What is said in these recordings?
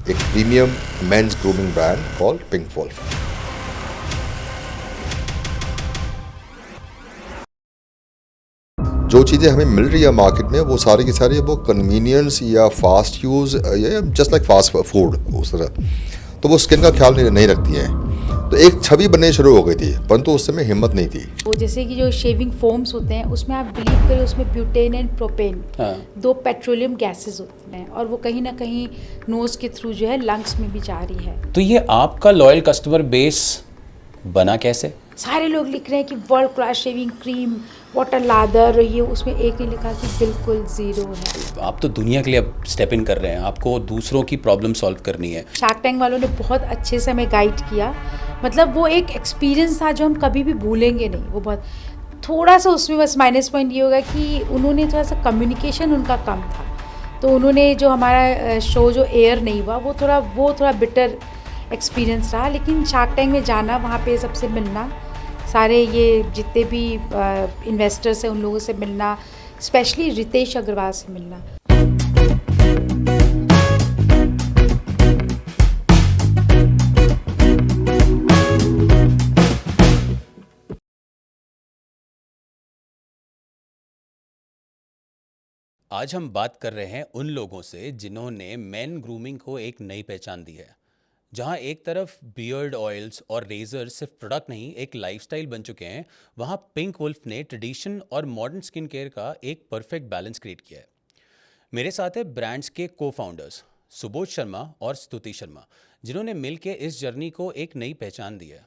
एक premium mains grooming brand called PinkWoolf। जो चीज़ें हमें मिल रही है मार्केट में वो सारी की सारी वो कन्वीनियंस या फास्ट यूज़ या जस्ट लाइक फास्ट फूड उस तरह, तो वो स्किन का ख्याल नहीं रखती हैं। तो एक छवि बननी शुरू हो गई थी, परंतु उस समय हिम्मत नहीं थी। वो जैसे कि जो शेविंग फोम्स होते हैं उसमें आप बिलीव करें उसमें ब्यूटेन एंड प्रोपेन दो पेट्रोलियम गैसेस होते हैं और वो कहीं ना कहीं नोज के थ्रू जो है लंग्स में भी जा रही है। तो ये आपका लॉयल कस्टमर बेस बना कैसे? सारे लोग लिख रहे हैं कि world class shaving cream water lather, ये उसमें एक नहीं लिखा कि बिल्कुल ज़ीरो है। आप तो दुनिया के लिए अब स्टेप इन कर रहे हैं, आपको दूसरों की प्रॉब्लम सॉल्व करनी है। शार्क टैंक वालों ने बहुत अच्छे से हमें गाइड किया, मतलब वो एक एक्सपीरियंस था जो हम कभी भी भूलेंगे नहीं। वो बहुत थोड़ा सा उसमें बस माइनस पॉइंट ये होगा कि उन्होंने थोड़ा सा कम्युनिकेशन उनका कम था, तो उन्होंने जो हमारा शो जो एयर नहीं हुआ वो थोड़ा बिटर एक्सपीरियंस रहा। लेकिन शार्क टैंक में जाना, वहाँ पे सबसे मिलना, सारे ये जितने भी इन्वेस्टर्स हैं उन लोगों से मिलना, स्पेशली रितेश अग्रवाल से मिलना। आज हम बात कर रहे हैं उन लोगों से जिन्होंने मेन ग्रूमिंग को एक नई पहचान दी है, जहां एक तरफ बियर्ड ऑयल्स और रेजर सिर्फ प्रोडक्ट नहीं एक लाइफस्टाइल बन चुके हैं, वहां पिंक वुल्फ ने ट्रेडिशन और मॉडर्न स्किन केयर का एक परफेक्ट बैलेंस क्रिएट किया है। मेरे साथ है ब्रांड्स के को फाउंडर्स सुबोध शर्मा और स्तुति शर्मा, जिन्होंने मिलकर इस जर्नी को एक नई पहचान दी है।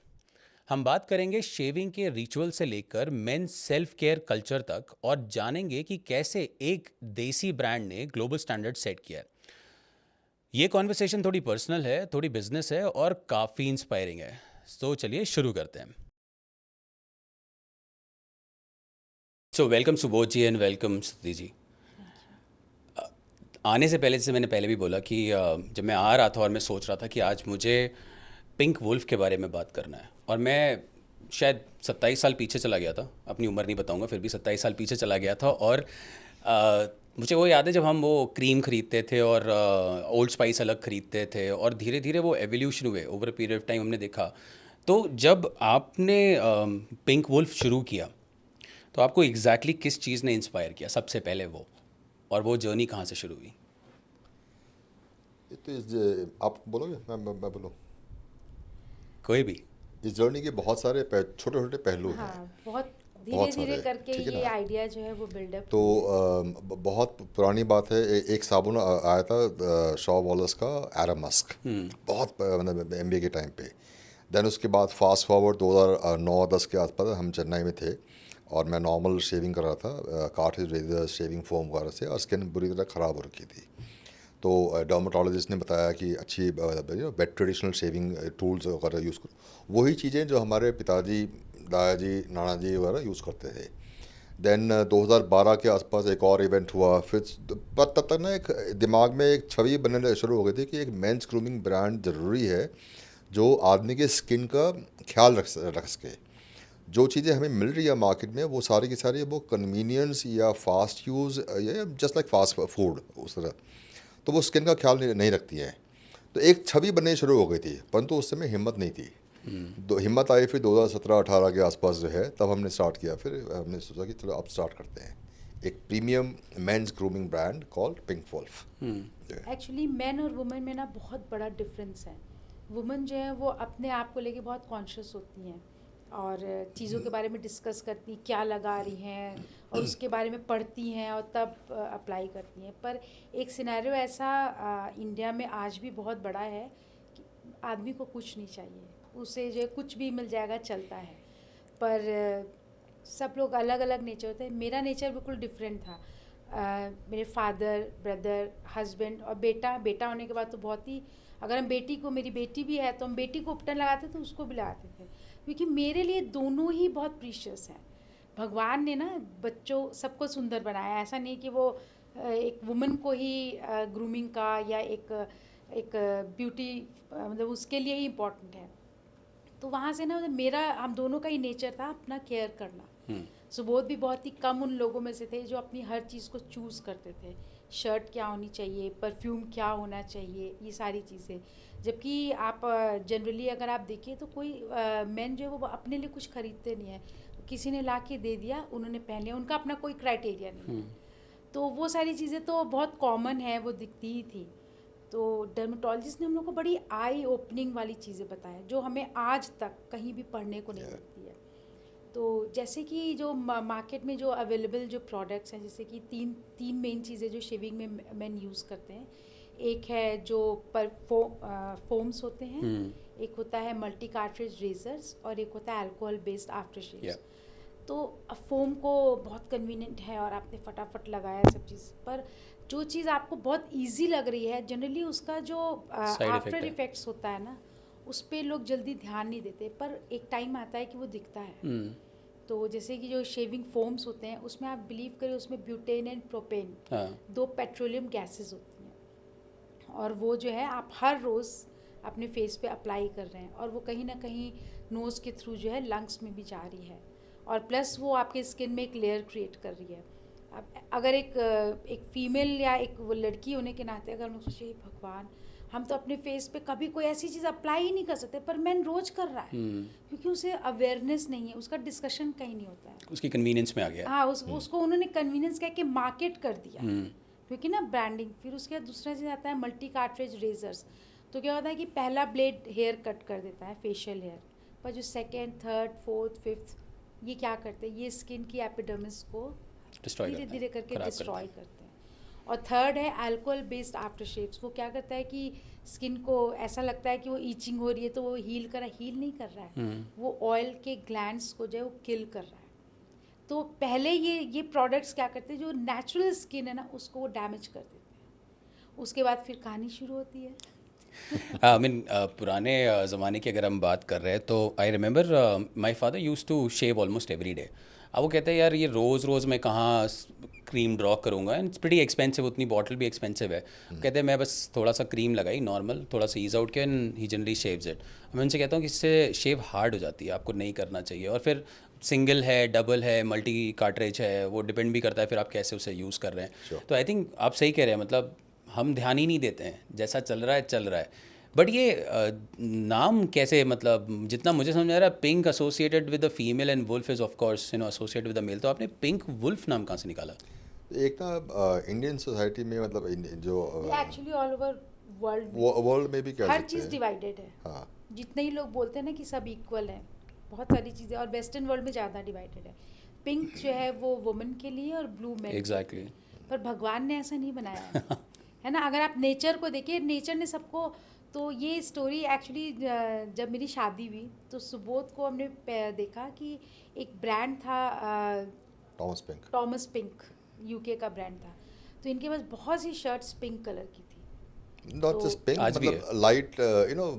हम बात करेंगे शेविंग के रिचुअल से लेकर मेन सेल्फ केयर कल्चर तक और जानेंगे कि कैसे एक देसी ब्रांड ने ग्लोबल स्टैंडर्ड सेट किया है। ये कॉन्वर्सेशन थोड़ी पर्सनल है, थोड़ी बिजनेस है और काफ़ी इंस्पायरिंग है। तो चलिए शुरू करते हैं। So welcome Subodh ji and welcome Stuti ji. आने से पहले, जैसे मैंने पहले भी बोला कि जब मैं आ रहा था और मैं सोच रहा था कि आज मुझे पिंक वुल्फ के बारे में बात करना है, और मैं शायद 27 साल पीछे चला गया था, अपनी उम्र नहीं बताऊंगा, फिर भी 27 साल पीछे चला गया था। और मुझे वो याद है जब हम वो क्रीम ख़रीदते थे और ओल्ड स्पाइस अलग ख़रीदते थे, और धीरे धीरे वो एवोल्यूशन हुए over a period of time हमने देखा। तो जब आपने पिंक वुल्फ शुरू किया तो आपको एग्जैक्टली किस चीज़ ने इंस्पायर किया सबसे पहले वो, और वो जर्नी कहाँ से शुरू हुई? तो आप बोलोगे मैं बोलूँ? कोई भी। इस जर्नी के बहुत सारे छोटे छोटे पहलू हैं। हाँ, बहुत धीरे बहुत धीरे सारे, करके ठीक है ये ना। आइडिया जो है वो बिल्डअप। तो बहुत पुरानी बात है, एक साबुन आया था शॉ वॉलस का, एरामस्क, बहुत मतलब MBA के टाइम पे। देन उसके बाद फास्ट फॉरवर्ड 2009-10 के आसपास हम चेन्नई में थे और मैं नॉर्मल शेविंग कर रहा था कार्ट्रिज रेजर शेविंग फोम वगैरह से, और स्किन बुरी तरह ख़राब हो रखी थी। तो डर्माटोलॉजिस्ट ने बताया कि अच्छी वेट ट्रेडिशनल शेविंग टूल्स वगैरह यूज़ करो, वही चीज़ें जो हमारे पिताजी, दादाजी, नाना जी वगैरह यूज़ करते थे। देन 2012 के आसपास एक और इवेंट हुआ, फिर तब तक ना एक दिमाग में एक छवि बनने शुरू हो गई थी कि एक मेंस ग्रूमिंग ब्रांड ज़रूरी है जो आदमी के स्किन का ख्याल रख सके। जो चीज़ें हमें मिल रही है मार्केट में वो सारी की सारी वो कन्वीनियंस या फास्ट यूज़ या जस्ट लाइक फास्ट फूड उस तरह, तो वो स्किन का ख्याल नहीं रखती हैं। तो एक छवि बननी शुरू हो गई थी, परंतु उस समय हिम्मत नहीं थी। हिम्मत आई फिर 2017-18 के आसपास जो है, तब हमने स्टार्ट किया। फिर हमने सोचा कि चलो अब स्टार्ट करते हैं एक premium mains grooming brand called PinkWoolf। Actually man और वुमेन में ना बहुत बड़ा डिफरेंस है। वुमेन जो है वो अपने आप को लेके बहुत कॉन्शियस होती हैं और चीज़ों के बारे में डिस्कस करती, क्या लगा रही हैं और उसके बारे में पढ़ती हैं और तब अप्लाई करती हैं। पर एक सिनेरियो ऐसा इंडिया में आज भी बहुत बड़ा है कि आदमी को कुछ नहीं चाहिए, उसे जो है कुछ भी मिल जाएगा चलता है। पर सब लोग अलग अलग नेचर होते हैं। मेरा नेचर बिल्कुल डिफरेंट था। मेरे फादर, ब्रदर, हस्बैंड और बेटा होने के बाद तो बहुत ही, अगर हम बेटी को, मेरी बेटी भी है तो हम बेटी को उपटन लगाते थे, उसको भी लगाते थे, क्योंकि मेरे लिए दोनों ही बहुत प्रीशियस हैं। भगवान ने ना बच्चों सबको सुंदर बनाया, ऐसा नहीं कि वो एक वुमन को ही ग्रूमिंग का या एक ब्यूटी मतलब उसके लिए ही इम्पोर्टेंट है। तो वहाँ से ना मतलब मेरा, हम दोनों का ही नेचर था अपना केयर करना। सुबोध भी बहुत ही कम उन लोगों में से थे जो अपनी हर चीज़ को चूज़ करते थे। शर्ट क्या होनी चाहिए, परफ्यूम क्या होना चाहिए, ये सारी चीज़ें। जबकि आप जनरली अगर आप देखिए तो कोई मेन जो है वो अपने लिए कुछ खरीदते नहीं है, किसी ने ला के दे दिया, उन्होंने पहन लिया, उनका अपना कोई क्राइटेरिया नहीं है। तो वो सारी चीज़ें तो बहुत कॉमन है, वो दिखती ही थी। तो डर्मेटोलॉजिस्ट ने हम लोग को बड़ी आई ओपनिंग वाली चीज़ें बताया जो हमें आज तक कहीं भी पढ़ने को नहीं मिलती है। तो जैसे कि जो मार्केट में जो अवेलेबल जो प्रोडक्ट्स हैं, जैसे कि तीन मेन चीज़ें जो शेविंग में मेन यूज़ करते हैं। एक है जो फोम्स होते हैं, एक होता है मल्टी कार्ट्रिज रेजर्स, और एक होता है अल्कोहल बेस्ड आफ्टर शेव्स। तो फोम को बहुत कन्वीनियंट है और आपने फटाफट लगाया सब चीज़, पर जो चीज़ आपको बहुत इजी लग रही है जनरली उसका जो आफ्टर इफेक्ट्स होता है ना, उस पर लोग जल्दी ध्यान नहीं देते, पर एक टाइम आता है कि वो दिखता है। तो जैसे कि जो शेविंग फोम्स होते हैं उसमें आप बिलीव करें, उसमें butane and propane, 2 petroleum gases होती हैं, और वो जो है आप हर रोज़ अपने फेस पे अप्लाई कर रहे हैं, और वो कहीं ना कहीं नोज़ के थ्रू जो है लंग्स में भी जा रही है, और प्लस वो आपके स्किन में एक लेयर क्रिएट कर रही है। अब अगर एक फीमेल या एक वो लड़की होने के नाते अगर हम सोचे भगवान, हम तो अपने फेस पे कभी कोई ऐसी चीज़ अप्लाई ही नहीं कर सकते, पर मैन रोज कर रहा है, क्योंकि उसे अवेयरनेस नहीं है, उसका डिस्कशन कहीं नहीं होता है, उसकी कन्वीनियंस में आ गया। हाँ, उसको उन्होंने कन्वीनियंस कह के मार्केट कर दिया, क्योंकि ना ब्रांडिंग। फिर उसके बाद दूसरा चीज़ आता है मल्टी कार्ट्रिज रेजर्स। तो क्या होता है कि पहला ब्लेड हेयर कट कर देता है, फेशियल हेयर, पर जो सेकेंड, थर्ड, फोर्थ, फिफ्थ, ये क्या करते हैं, ये स्किन की एपिडर्मिस को धीरे धीरे करके डिस्ट्रॉय करते हैं। और थर्ड है अल्कोहल बेस्ड आफ्टर शेव्स। वो क्या करता है कि स्किन को ऐसा लगता है कि वो ईचिंग हो रही है तो वो हील नहीं कर रहा है, वो ऑयल के ग्लैंड्स को जो है वो किल कर रहा है। तो पहले ये प्रोडक्ट्स क्या करते हैं, जो नेचुरल स्किन है ना उसको वो डैमेज कर देते हैं। उसके बाद फिर कहानी शुरू होती है। आई मीन पुराने ज़माने की अगर हम बात कर रहे हैं तो I remember my father use to shave almost every day. अब वो कहते हैं यार ये रोज़ मैं कहाँ क्रीम ड्रॉ करूँगा, एंड इट्स प्रीटी एक्सपेंसिव, उतनी बॉटल भी एक्सपेंसिव है। कहते हैं मैं बस थोड़ा सा क्रीम लगाई नॉर्मल, थोड़ा सा ईज आउट किया, and he generally shaves it. मैं उनसे कहता हूँ कि इससे शेव हार्ड हो जाती है, आपको नहीं करना चाहिए। और फिर सिंगल है, डबल है, मल्टी कार्ट्रिज है, वो डिपेंड भी करता है फिर आप कैसे उसे यूज़ कर रहे हैं। तो आई थिंक आप सही कह रहे हैं, मतलब हम ध्यान ही नहीं देते हैं, जैसा चल रहा है। बट ये नाम कैसे, मतलब जितना मुझे समझ आ रहा है, pink associated with the female and wolf is of course associated with the male, तो आपने पिंक वुल्फ नाम कहाँ से निकाला? एक ना इंडियन सोसाइटी में, मतलब जो एक्चुअली ऑल ओवर वर्ल्ड में भी कह हर सकते चीज़ हैं। डिवाइडेड है। हाँ, जितने ही लोग बोलते हैं ना कि सब इक्वल है, बहुत सारी चीज़ें, और वेस्टर्न वर्ल्ड में ज़्यादा डिवाइडेड है। पिंक जो है वो वुमेन के लिए और ब्लू मैन। एग्जैक्टली। पर भगवान ने ऐसा नहीं बनाया है ना। अगर आप नेचर को देखिए, नेचर ने सबको, तो ये स्टोरी एक्चुअली जब मेरी शादी हुई तो सुबोध को हमने देखा कि एक ब्रांड था टॉमस पिंक, यूके का ब्रांड था। तो इनके पास बहुत सी शर्ट्स पिंक कलर की थी। नॉट जस्ट पिंक, आज भी मतलब लाइट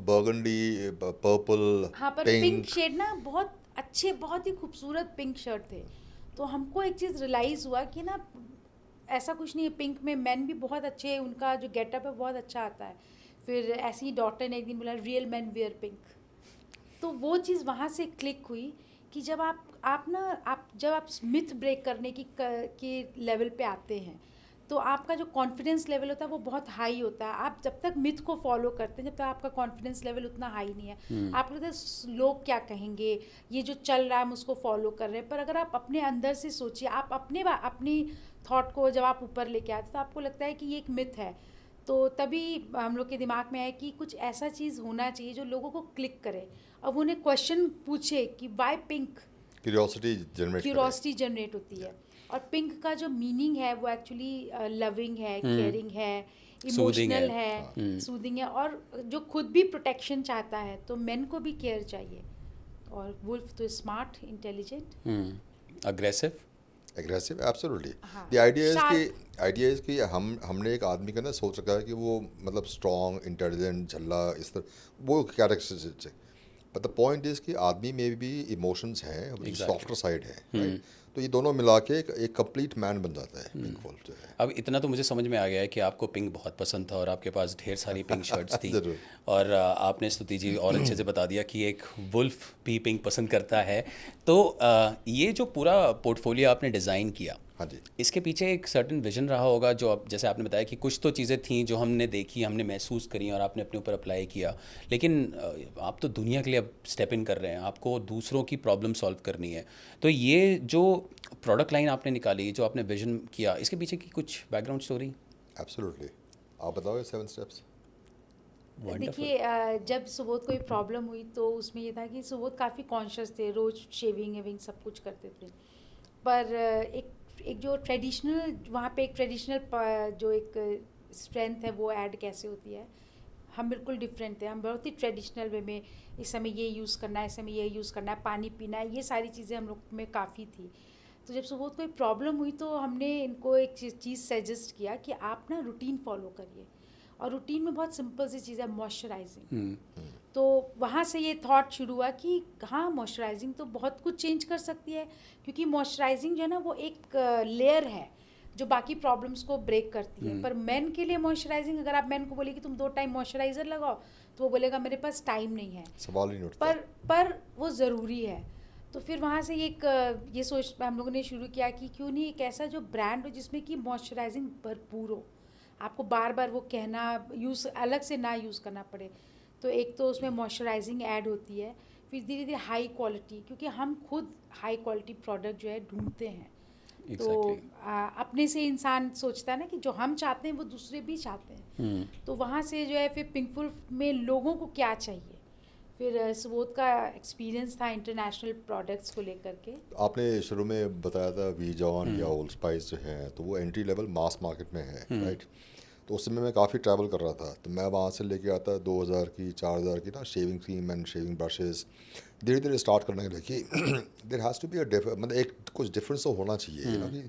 बर्गंडी, पर्पल, हाँ, पर पिंक शेड ना बहुत अच्छे, बहुत ही खूबसूरत पिंक शर्ट थे। तो हमको एक चीज़ रियलाइज़ हुआ कि ना ऐसा कुछ नहीं है, पिंक में मैन भी बहुत अच्छे हैं, उनका जो गेटअप है बहुत अच्छा आता है। फिर ऐसी ही डॉक्टर ने एक दिन बोला रियल मैन वेयर पिंक। तो वो चीज़ वहाँ से क्लिक हुई कि जब जब आप मिथ ब्रेक करने के लेवल पे आते हैं तो आपका जो कॉन्फिडेंस लेवल होता है वो बहुत हाई होता है। आप जब तक मिथ को फॉलो करते हैं, जब तक आपका कॉन्फिडेंस लेवल उतना हाई नहीं है, आपको लगता है लोग क्या कहेंगे, ये जो चल रहा है हम उसको फॉलो कर रहे हैं। पर अगर आप अपने अंदर से सोचिए, आप अपनी थॉट को जब आप ऊपर लेके आते तो आपको लगता है कि ये एक मिथ है। तो तभी हम लोग के दिमाग में आया कि कुछ ऐसा चीज़ होना चाहिए जो लोगों को क्लिक करे। अब उन्हें क्वेश्चन पूछे कि वाई पिंक, क्यूरोसिटी जनरेट होती है। और पिंक का जो मीनिंग है वो एक्चुअली लविंग है, केयरिंग है, इमोशनल है, सूदिंग है, और जो खुद भी प्रोटेक्शन चाहता है तो मेन को भी केयर चाहिए। और वुल्फ तो smart, intelligent, aggressive, absolutely. The idea is कि हमने एक आदमी का ना सोच रखा है कि वो मतलब स्ट्रॉन्ग, इंटेलिजेंट, झल्ला, इस तरह वो कैरेक्टरिस्टिक्स है। बट द पॉइंट इज कि आदमी में भी इमोशंस हैं, सॉफ्टर साइड है, राइट? तो ये दोनों मिला के एक कंप्लीट मैन बन जाता है पिंक वुल्फ जो है। अब इतना तो मुझे समझ में आ गया है कि आपको पिंक बहुत पसंद था और आपके पास ढेर सारी पिंक शर्ट्स थी। और आपने स्तुति जी और अच्छे से बता दिया कि एक वुल्फ भी पिंक पसंद करता है। तो ये जो पूरा पोर्टफोलियो आपने डिज़ाइन किया, हाँ जी। इसके पीछे एक सर्टेन विजन रहा होगा, जो आप जैसे आपने बताया कि कुछ तो चीज़ें थी जो हमने देखी, हमने महसूस करी और आपने अपने ऊपर अप्लाई किया, लेकिन आप तो दुनिया के लिए अब स्टेप इन कर रहे हैं, आपको दूसरों की प्रॉब्लम सॉल्व करनी है। तो ये जो प्रोडक्ट लाइन आपने निकाली, जो आपने विजन किया, इसके पीछे की कुछ बैकग्राउंड स्टोरी? एब्सोल्युटली, आप बताओ ये 7 स्टेप्स। देखिए, जब सुबोध को प्रॉब्लम हुई तो उसमें ये था कि सुबोध काफ़ी कॉन्शियस थे, रोज़ शेविंग वेविंग सब कुछ करते थे, पर एक जो ट्रेडिशनल वहाँ पे एक ट्रेडिशनल जो एक स्ट्रेंथ है वो ऐड कैसे होती है, हम बिल्कुल डिफरेंट थे। हम बहुत ही ट्रेडिशनल वे में इस समय ये यूज़ करना है, इस समय ये यूज़ करना है, पानी पीना है, ये सारी चीज़ें हम लोग में काफ़ी थी। तो जब सुबोध को प्रॉब्लम हुई तो हमने इनको एक चीज़ सजेस्ट किया कि आप ना रूटीन फॉलो करिए, और रूटीन में बहुत सिंपल सी चीज़ है, मॉइस्चराइजिंग। तो वहाँ से ये थॉट शुरू हुआ कि हाँ, मॉइस्चराइजिंग तो बहुत कुछ चेंज कर सकती है, क्योंकि मॉइस्चराइजिंग जो है ना वो एक लेयर है जो बाकी प्रॉब्लम्स को ब्रेक करती है। पर मेन के लिए मॉइस्चराइजिंग, अगर आप मेन को बोले कि तुम 2 टाइम मॉइस्चराइज़र लगाओ, तो वो बोलेगा मेरे पास टाइम नहीं है, सवाल ही नहीं उठता। पर वो ज़रूरी है। तो फिर वहाँ से ये सोच हम लोगों ने शुरू किया कि क्यों नहीं एक ऐसा जो ब्रांड हो जिसमें कि मॉइस्चराइजिंग भरपूर हो, आपको बार बार वो कहना यूज़ अलग से ना यूज़ करना पड़े। तो एक तो उसमें मॉइस्चराइजिंग ऐड होती है, फिर धीरे धीरे हाई क्वालिटी, क्योंकि हम खुद हाई क्वालिटी प्रोडक्ट जो है ढूंढते हैं। तो अपने से इंसान सोचता है ना कि जो हम चाहते हैं वो दूसरे भी चाहते हैं। तो वहाँ से जो है फिर पिंकवुल्फ में लोगों को क्या चाहिए, फिर सुबोध का एक्सपीरियंस था इंटरनेशनल प्रोडक्ट्स को लेकर के। आपने शुरू में बताया था वी जॉन या ओल्ड स्पाइस जो है, तो वो एंट्री लेवल मास मार्केट में है, राइट? तो उस समय मैं काफ़ी ट्रैवल कर रहा था, तो मैं वहाँ से लेके आता 2000 की 4000 की ना shaving cream and shaving brushes धीरे धीरे स्टार्ट करने लगे कि देयर हैज़ टू बी मतलब एक कुछ डिफरेंस तो होना चाहिए ना, कि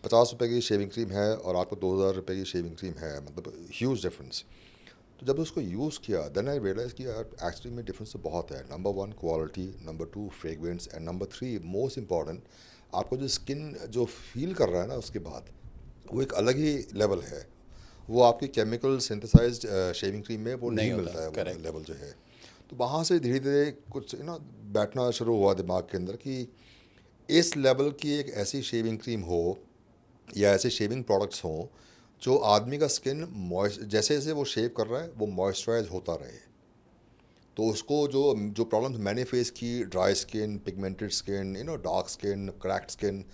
50 रुपए की शेविंग क्रीम है और आपको 2000 रुपये की शेविंग क्रीम है, मतलब ह्यूज डिफरेंस। तो जब उसको यूज़ किया देन आई रियलाइज़ कि यार एक्चुअली में डिफरेंस तो बहुत है। Number 1 quality, number 2 fragrance, and number 3 most important, आपको जो स्किन जो फील कर रहा है ना उसके बाद, वो एक अलग ही लेवल है। वो आपकी केमिकल सिंथेसाइज्ड शेविंग क्रीम में वो नहीं मिलता है, वो लेवल जो है। तो वहाँ से धीरे धीरे कुछ बैठना शुरू हुआ दिमाग के अंदर कि इस लेवल की एक ऐसी शेविंग क्रीम हो या ऐसे शेविंग प्रोडक्ट्स हों जो आदमी का स्किन जैसे जैसे वो शेव कर रहा है वो मॉइस्चराइज होता रहे। तो उसको जो जो प्रॉब्लम्स मैंने फेस की, dry skin, pigmented skin, dark skin, cracked skin,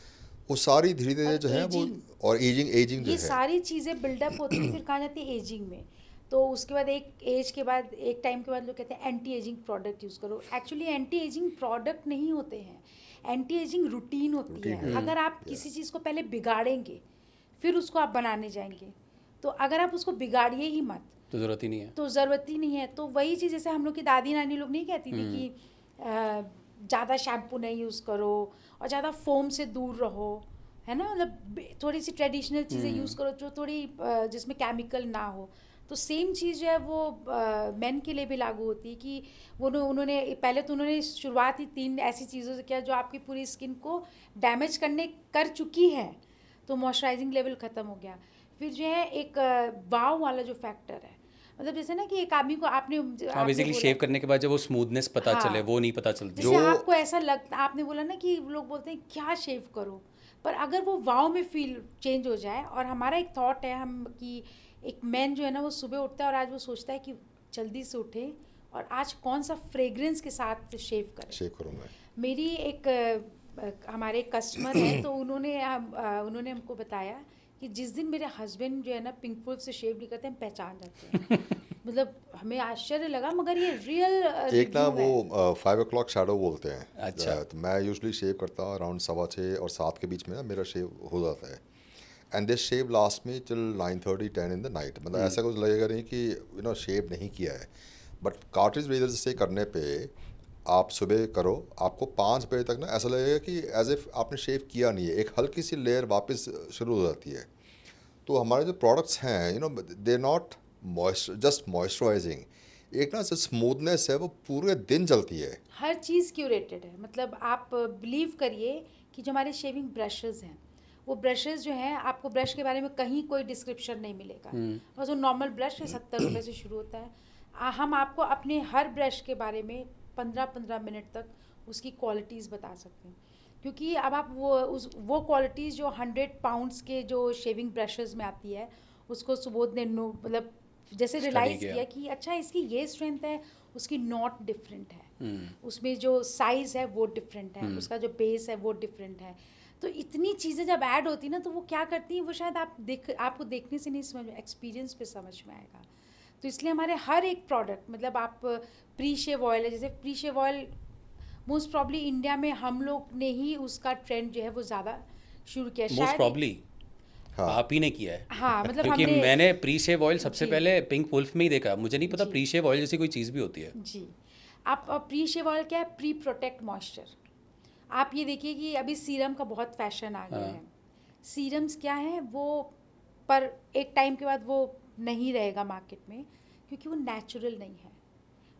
वो सारी धीरे धीरे जो है वो, और एजिंग जो ये है, सारी चीज़ें बिल्डअप होती फिर कहाँ जाती है एजिंग में। तो उसके बाद एक एज के बाद, एक टाइम के बाद लोग कहते हैं एंटी एजिंग प्रोडक्ट यूज़ करो। एक्चुअली एंटी एजिंग प्रोडक्ट नहीं होते हैं, एंटी एजिंग रूटीन होती है। अगर आप किसी चीज़ को पहले बिगाड़ेंगे फिर उसको आप बनाने जाएंगे, तो अगर आप उसको बिगाड़िए ही मत तो ज़रूरत ही नहीं है। तो ज़रूरत ही नहीं है। तो वही चीज़ जैसे हम लोग की दादी नानी लोग नहीं कहती थी कि ज़्यादा शैम्पू नहीं यूज़ करो और ज़्यादा फोम से दूर रहो, है ना, मतलब थोड़ी सी ट्रेडिशनल चीज़ें यूज़ करो जो थोड़ी जिसमें केमिकल ना हो। तो सेम चीज़ जो है वो मेन के लिए भी लागू होती है कि उन्होंने पहले तो उन्होंने शुरुआत ही 3 ऐसी चीज़ों से किया जो आपकी पूरी स्किन को डैमेज कर चुकी है। तो मॉइस्चराइजिंग लेवल ख़त्म हो गया। फिर जो है एक वाव वाला जो फैक्टर है, मतलब जैसे ना कि एक आदमी को आपने बेसिकली शेव करने के बाद जब वो स्मूथनेस पता चले, वो नहीं पता चलती। जैसे आपको ऐसा लगता, आपने बोला ना कि लोग बोलते हैं क्या शेव करो, पर अगर वो वाव में फील चेंज हो जाए। और हमारा एक थॉट है हम कि एक मैन जो है ना वो सुबह उठता है और आज वो सोचता है कि जल्दी से उठे और आज कौन सा फ्रेग्रेंस के साथ शेव करूँगा। मेरी एक हमारे एक कस्टमर है, तो उन्होंने हमको बताया कि जिस दिन मेरे हस्बैंड जो है ना पिंकवुल्फ से शेव नहीं करते, हम पहचान जाते हैं। मतलब हमें आश्चर्य लगा, मगर ये रियल एक ना वो 5 o'clock शैडो बोलते हैं। अच्छा। तो मैं यूजुअली शेव करता हूँ अराउंड 6:15 और 7 के बीच में ना मेरा शेव हो जाता है, एंड दिस शेव लास्ट में टिल 9:30 10 इन द नाइट। मतलब ऐसा कुछ लगेगा नहीं कि शेव नहीं किया है, बट कार्ट्रिज रेजर से करने पे आप सुबह करो, आपको 5 बजे तक ना ऐसा लगेगा कि एज इफ आपने शेव किया नहीं है, एक हल्की सी लेयर वापस शुरू हो जाती है। तो हमारे जो प्रोडक्ट्स हैं दे नॉट जस्ट मॉइस्चराइजिंग, एक ना स्मूथनेस है वो पूरे दिन चलती है। हर चीज़ क्यूरेटेड है। मतलब आप बिलीव करिए कि जो हमारे शेविंग ब्रशेज़ हैं, वो ब्रशेज़ जो हैं, आपको ब्रश के बारे में कहीं कोई डिस्क्रिप्शन नहीं मिलेगा। बस वो नॉर्मल ब्रश है, 70 रुपये से शुरू होता है। हम आपको अपने हर ब्रश के बारे में 15-15 मिनट तक उसकी क्वालिटीज़ बता सकते हैं। क्योंकि अब आप वो क्वालिटीज़ जो 100 पाउंड्स के जो शेविंग ब्रशेस में आती है, उसको सुबोध ने मतलब जैसे स्टडी रियलाइज़ किया। किया कि अच्छा इसकी ये स्ट्रेंथ है, उसकी नॉट डिफरेंट है, उसमें जो साइज़ है वो डिफरेंट है, उसका जो बेस है वो डिफरेंट है। तो इतनी चीज़ें जब ऐड होती ना, तो वो क्या करती हैं, वो शायद आपको देखने से नहीं समझ में, एक्सपीरियंस पे समझ में आएगा। तो इसलिए हमारे हर एक प्रोडक्ट, मतलब आप प्री शेव ऑयल है, जैसे प्री शेव ऑयल मोस्ट प्रॉब्ली इंडिया में हम लोग ने ही उसका ट्रेंड जो है वो ज़्यादा शुरू किया मोस्ट शायद। प्रॉब्ली हाँ आप ही ने किया है। हाँ, मतलब क्योंकि हमने मैंने प्री शेव ऑयल सबसे जी पहले पिंक वुल्फ में ही देखा, मुझे नहीं पता जी प्री शेव ऑयल जैसी कोई चीज़ भी होती है। जी। आप प्री शेव ऑयल क्या है? Pre protect moisture. आप ये देखिए कि अभी सीरम का बहुत फैशन आ गया हाँ। है। सीरम्स क्या है वो, पर एक टाइम के बाद वो नहीं रहेगा मार्केट में, क्योंकि वो नेचुरल नहीं है,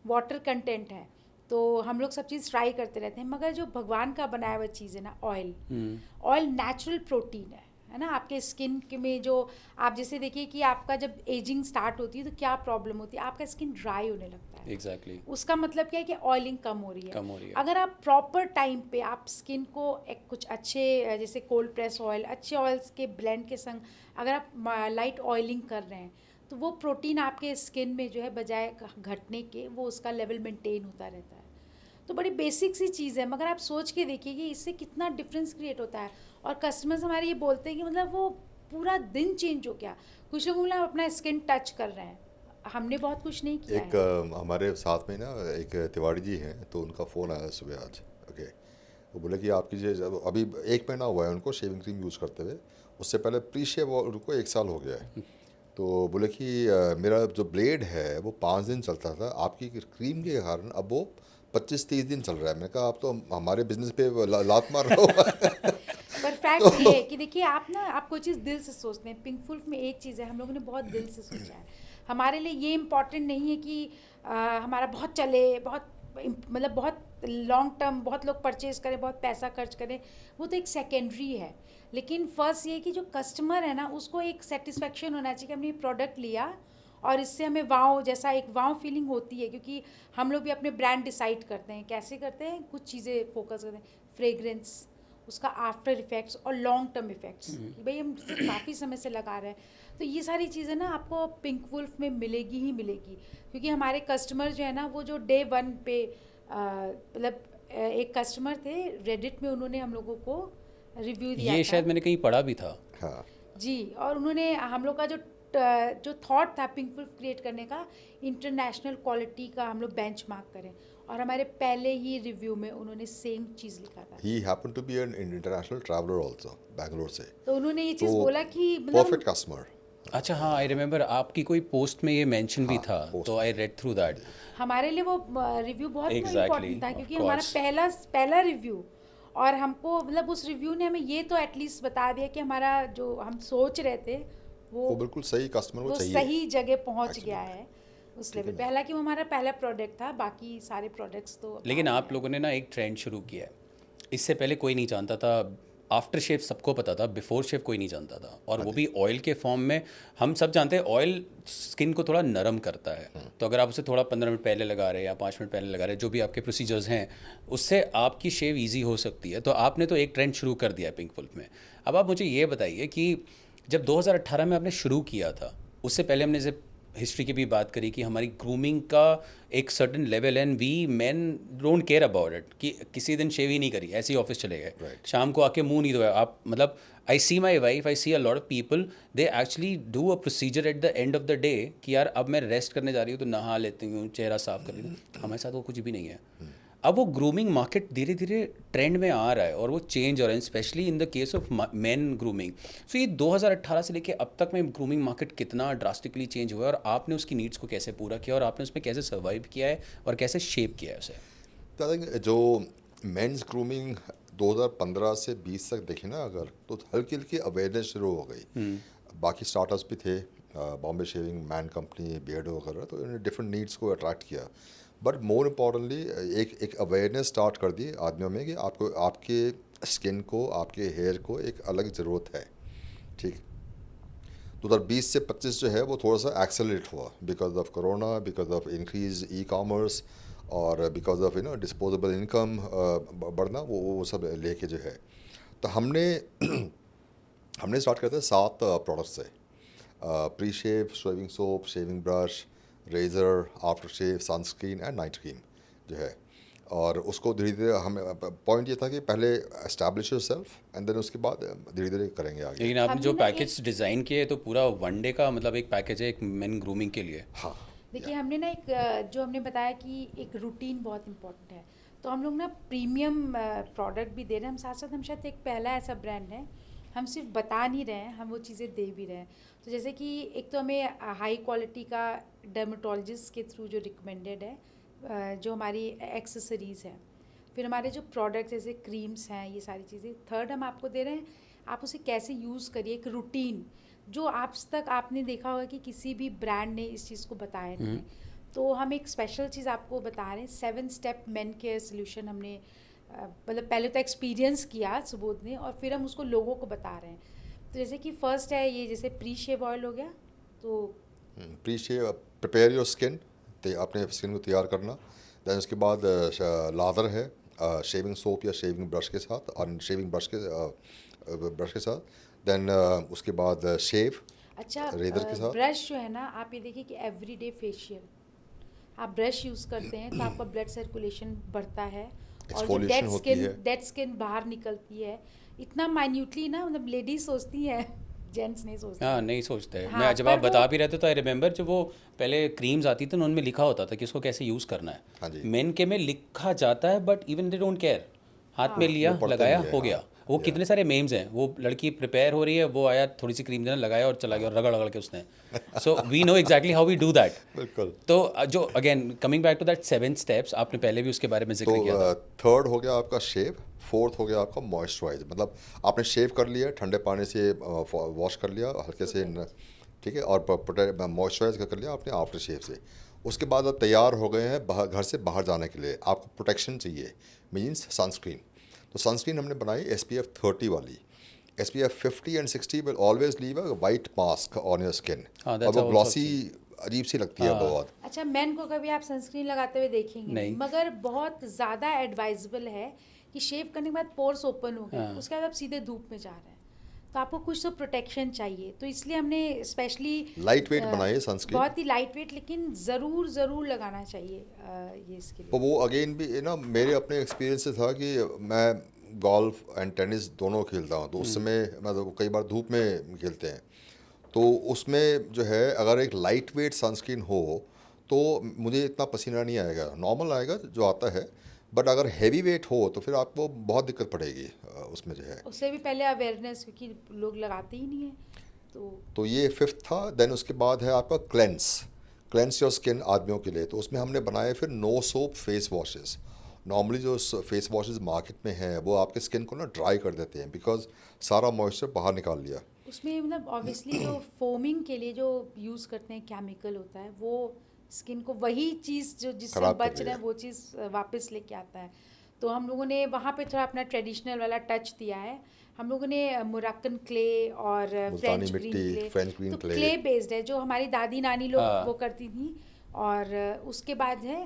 वाटर कंटेंट है। तो हम लोग सब चीज़ ट्राई करते रहते हैं, मगर जो भगवान का बनाया हुआ चीज़ है ना, ऑयल नेचुरल प्रोटीन है ना। आपके स्किन के में जो आप जैसे देखिए कि आपका जब एजिंग स्टार्ट होती है तो क्या प्रॉब्लम होती है, आपका स्किन ड्राई होने लगता है। एग्जैक्टली उसका मतलब क्या है कि ऑयलिंग कम हो रही है। कम हो रही है। अगर आप प्रॉपर टाइम पे आप स्किन को एक कुछ अच्छे जैसे कोल्ड प्रेस ऑयल, अच्छे ऑयल्स के ब्लेंड के संग अगर आप लाइट ऑयलिंग कर रहे हैं, तो वो प्रोटीन आपके स्किन में जो है बजाय घटने के, वो उसका लेवल मेंटेन होता रहता है। तो बड़ी बेसिक सी चीज़ है, मगर आप सोच के देखिए कि इससे कितना डिफरेंस क्रिएट होता है। और कस्टमर्स हमारे ये बोलते हैं कि मतलब वो पूरा दिन चेंज हो गया। कुछ लोग मतलब अपना स्किन टच कर रहे हैं, हमने बहुत कुछ नहीं किया एक है। हमारे साथ में ना एक तिवारी जी हैं, तो उनका फ़ोन आया सुबह आज। ओके, वो बोले कि आपकी जो अभी 1 महीना हुआ है उनको शेविंग क्रीम यूज़ करते हुए, उससे पहले प्री शेव उनको 1 साल हो गया है। तो बोले कि मेरा जो ब्लेड है वो 5 दिन चलता था, आपकी क्रीम के कारण अब वो 25-30 दिन चल रहा है। मैंने कहा आप तो हमारे बिजनेस पे लात मार रहे हो। पर फैक्ट ये है कि देखिए आप कोई चीज़ दिल से सोचते हैं। पिंकवुल्फ में एक चीज़ है, हम लोगों ने बहुत दिल से सोचा है। हमारे लिए ये इम्पॉर्टेंट नहीं है कि हमारा बहुत चले, बहुत मतलब बहुत लॉन्ग टर्म बहुत लोग परचेज करें, बहुत पैसा खर्च करें, वो तो एक सेकेंडरी है। लेकिन फर्स्ट ये कि जो कस्टमर है ना, उसको एक सेटिस्फेक्शन होना चाहिए कि हमने ये प्रोडक्ट लिया और इससे हमें वाव जैसा एक वाव फीलिंग होती है। क्योंकि हम लोग भी अपने ब्रांड डिसाइड करते हैं, कैसे करते हैं, कुछ चीज़ें फोकस करते हैं, फ्रेग्रेंस, उसका आफ्टर इफ़ेक्ट्स और लॉन्ग टर्म इफ़ेक्ट्स, कि भाई हम काफ़ी समय से लगा रहे हैं। तो ये सारी चीज़ें ना आपको पिंकवुल्फ में मिलेगी ही मिलेगी, क्योंकि हमारे कस्टमर जो है ना, वो जो डे 1 पे मतलब एक कस्टमर थे रेडिट में, उन्होंने हम लोगों को रिव्यू दिया ये था। शायद मैंने कहीं पढ़ा भी था। हाँ, जी, और उन्होंने हम लोग का जो थॉट था पिंकवुल्फ क्रिएट करने का, इंटरनेशनल क्वालिटी का हम लोग बेंचमार्क करें, और हमारे पहले ही रिव्यू में उन्होंने सेम चीज़ लिखा था। He happen to be an international traveller also, Bangalore से। तो उन्होंने ये चीज़ तो बोला कि मतलब परफेक्ट कस्टमर। अच्छा हाँ, आई रिमेम्बर आपकी कोई पोस्ट में ये मेंशन भी हाँ, था, post तो आई रेड थ्रू दैट। हमारे लिए वो रिव्यू बहुत Exactly, इम्पोर्टेंट था, of क्योंकि हमारा course. पहला रिव्यू, और हमको मतलब उस रिव्यू ने हमें ये तो एटलीस्ट बता दिया कि हमारा जो हम सोच रहे थे वो बिल्कुल सही कस्टमर को वो चाहिए। सही जगह पहुंच Actually गया में। है उस ठीक है लेवल पे। ना? हालांकि वो हमारा पहला प्रोडक्ट था, बाकी सारे प्रोडक्ट्स तो लेकिन बाद आप में लोगों ने ना एक ट्रेंड शुरू किया है, इससे पहले कोई नहीं जानता था। आफ्टर शेव सबको पता था, बिफोर शेव कोई नहीं जानता था, और हाँ वो जी। भी ऑयल के फॉर्म में। हम सब जानते हैं ऑयल स्किन को थोड़ा नरम करता है, तो अगर आप उसे थोड़ा 15 मिनट पहले लगा रहे हैं या 5 मिनट पहले लगा रहे हैं, जो भी आपके प्रोसीजर्स हैं, उससे आपकी शेव ईजी हो सकती है। तो आपने तो एक ट्रेंड शुरू कर दिया है पिंकवुल्फ में। अब आप मुझे ये बताइए कि जब 2018 में आपने शुरू किया था, उससे पहले हमने जब हिस्ट्री की भी बात करी कि हमारी ग्रूमिंग का एक certain level and we man don't care about it, कि किसी दिन शेव ही नहीं करी, ऐसे ही ऑफिस चले गए, Right. शाम को आके मुंह नहीं धोया। आप मतलब I see my wife, I see a lot of people, they actually do a procedure at the end of the day कि यार अब मैं रेस्ट करने जा रही हूँ तो नहा लेती हूँ, चेहरा साफ कर लेती हूँ। हमारे साथ वो कुछ भी नहीं है। अब वो ग्रूमिंग मार्केट धीरे धीरे ट्रेंड में आ रहा है और वो चेंज हो रहा है, specially in the case of man grooming. So ये 2018 से लेके अब तक में ग्रूमिंग मार्केट कितना ड्रास्टिकली चेंज हुआ है, और आपने उसकी नीड्स को कैसे पूरा किया, और आपने उसमें कैसे सर्वाइव किया है और कैसे शेप किया है उसे? तो आई थिंक जो मेंस ग्रूमिंग 2015 से 20 तक देखें ना अगर, तो हल्की हल्की अवेयरनेस शुरू हो गई। बाकी स्टार्टअप्स भी थे, Bombay shaving, man company, Beardo वगैरह, तो इन्होंने डिफरेंट नीड्स को अट्रैक्ट किया। बट मोर इम्पॉर्टेंटली एक अवेयरनेस स्टार्ट कर दी आदमियों में कि आपको आपके स्किन को, आपके हेयर को एक अलग ज़रूरत है। ठीक, 2020 से 25 जो है वो थोड़ा सा एक्सेलरेट हुआ because of corona, because of increase e commerce, और बिकॉज ऑफ डिस्पोजेबल इनकम बढ़ना, वो सब लेके जो है, तो हमने हमने स्टार्ट करते हैं 7 प्रोडक्ट्स से। Pre shave, shaving soap, shaving brush, razor, after shave, sunscreen and night cream जो है। और उसको धीरे धीरे हमें पॉइंट ये था कि पहले एस्टैब्लिश योरसेल्फ एंड देन उसके बाद धीरे धीरे करेंगे आगे। लेकिन आपने हमने जो ना पैकेज डिज़ाइन किए तो पूरा वन डे का मतलब एक पैकेज है एक मेन ग्रूमिंग के लिए। हाँ, देखिए हमने ना एक जो हमने बताया कि एक रूटीन बहुत इंपॉर्टेंट है, तो हम लोग ना प्रीमियम प्रोडक्ट भी दे रहे हैं। हम साथ साथ हम शायद एक पहला ऐसा ब्रांड है, हम सिर्फ बता नहीं रहे हैं, हम वो चीज़ें दे भी रहे हैं। तो जैसे कि एक तो हमें हाई क्वालिटी का डर्मेटोलॉजिस्ट के थ्रू जो रिकमेंडेड है, जो हमारी एक्सेसरीज़ हैं, फिर हमारे जो प्रोडक्ट्स जैसे क्रीम्स हैं, ये सारी चीज़ें। थर्ड हम आपको दे रहे हैं, आप उसे कैसे यूज़ करिए, एक रूटीन जो आज तक आपने देखा होगा कि किसी भी ब्रांड ने इस चीज़ को बताया नहीं है। तो हम एक स्पेशल चीज़ आपको बता रहे हैं, 7 स्टेप मेन केयर सोल्यूशन। हमने मतलब पहले तो एक्सपीरियंस किया सुबोध ने, और फिर हम उसको लोगों को बता रहे हैं। तो जैसे कि फर्स्ट है ये, जैसे प्री शेव ऑयल हो गया, तो pre shave, prepare your skin, अपने स्किन को तैयार करना। दैन उसके बाद लादर है शेविंग सोप या शेविंग ब्रश के साथ, और शेविंग ब्रश के साथ। दैन उसके बाद शेव अच्छा रेजर के साथ। ब्रश जो है ना, आप ये देखिए कि एवरीडे फेशियल आप ब्रश यूज़ करते हैं तो आपका ब्लड सर्कुलेशन बढ़ता है, और जो Exfoliation डेड स्किन बाहर निकलती है। इतना माइन्यूटली ना, मतलब लेडीज सोचती हैं, जेंट्स नहीं सोचते। हाँ, नहीं सोचते हैं। हाँ, मैं जब पर आप बता वो- भी रहे थे तो आई रिमेंबर जो वो पहले क्रीम्स आती थी ना, उनमें लिखा होता था कि उसको कैसे यूज़ करना है। हाँ जी। मेन के में लिखा जाता है but even they don't care. हाथ में लिया, वो पढ़ते लगाया, नहीं है, हो हाँ। गया। वो Yeah. कितने सारे मेम्स हैं, वो लड़की प्रिपेयर हो रही है, वो आया, थोड़ी सी क्रीम देना, लगाया और चला गया, और रगड़ रगड़ के उसने। So we know exactly how we do that. बिल्कुल। तो जो again coming back to that 7 steps, आपने पहले भी उसके बारे में जिक्र किया था। तो थर्ड हो गया आपका शेव, फोर्थ हो गया आपका मॉइस्चराइज। मतलब आपने शेव कर लिया, ठंडे पानी से वॉश कर लिया हल्के से, ठीक है, और मॉइस्चराइज कर लिया आपने आफ्टर शेव से। उसके बाद आप तैयार हो गए हैं घर से बाहर जाने के लिए। आपको प्रोटेक्शन चाहिए, मीन्स सनस्क्रीन। तो सनस्क्रीन हमने बनाई SPF 30 वाली। SPF 50 and 60 will always leave a white mask on your skin, हाँ, और that's वो how also ग्लॉसी अजीब सी लगती है बहुत। अच्छा, मेन को कभी आप सनस्क्रीन लगाते हुए देखेंगे नहीं, मगर बहुत ज़्यादा एडवाइजेबल है कि शेव करने के बाद पोर्स ओपन हो गए, उसके बाद आप सीधे धूप में जा रहे हैं, तो आपको कुछ तो प्रोटेक्शन चाहिए। तो इसलिए हमने स्पेशली लाइट वेट बनाई है सनस्क्रीन। बहुत ही लाइट वेट, लेकिन ज़रूर लगाना चाहिए ये इसके तो लिए। वो अगेन भी मेरे अपने एक्सपीरियंस से था कि मैं गोल्फ एंड टेनिस दोनों खेलता हूँ, तो उस समय मतलब कई बार धूप में खेलते हैं, तो उसमें जो है अगर एक लाइट वेट सनस्क्रीन हो तो मुझे इतना पसीना नहीं आएगा, नॉर्मल आएगा जो आता है। बट अगर हैवी वेट हो तो फिर आपको बहुत दिक्कत पड़ेगी उसमें जो है। उससे भी पहले अवेयरनेस, क्योंकि लोग लगाते ही नहीं है। तो ये फिफ्थ था। देन उसके बाद है आपका क्लेंस योर स्किन आदमियों के लिए। तो उसमें हमने बनाए फिर no soap face washes. Normally जो फेस वॉशेस मार्केट में हैं वो आपके स्किन को ना ड्राई कर देते हैं, बिकॉज सारा मॉइस्चर बाहर निकाल लिया। उसमें मतलब ऑब्वियसली जो फोमिंग के लिए जो यूज़ करते हैं केमिकल होता है, वो स्किन को वही चीज़ जो जिससे खराब कर बच रहे रही हैं है। वो चीज़ वापस लेके आता है। तो हम लोगों ने वहाँ पे थोड़ा अपना ट्रेडिशनल वाला टच दिया है। हम लोगों ने मोरक्कन क्ले और मुल्तानी फ्रेंच ग्रीन मिट्टी, क्ले, फ्रेंच ग्रीन तो क्ले। क्ले बेस्ड है जो हमारी दादी नानी लोग हाँ। वो करती थी। और उसके बाद है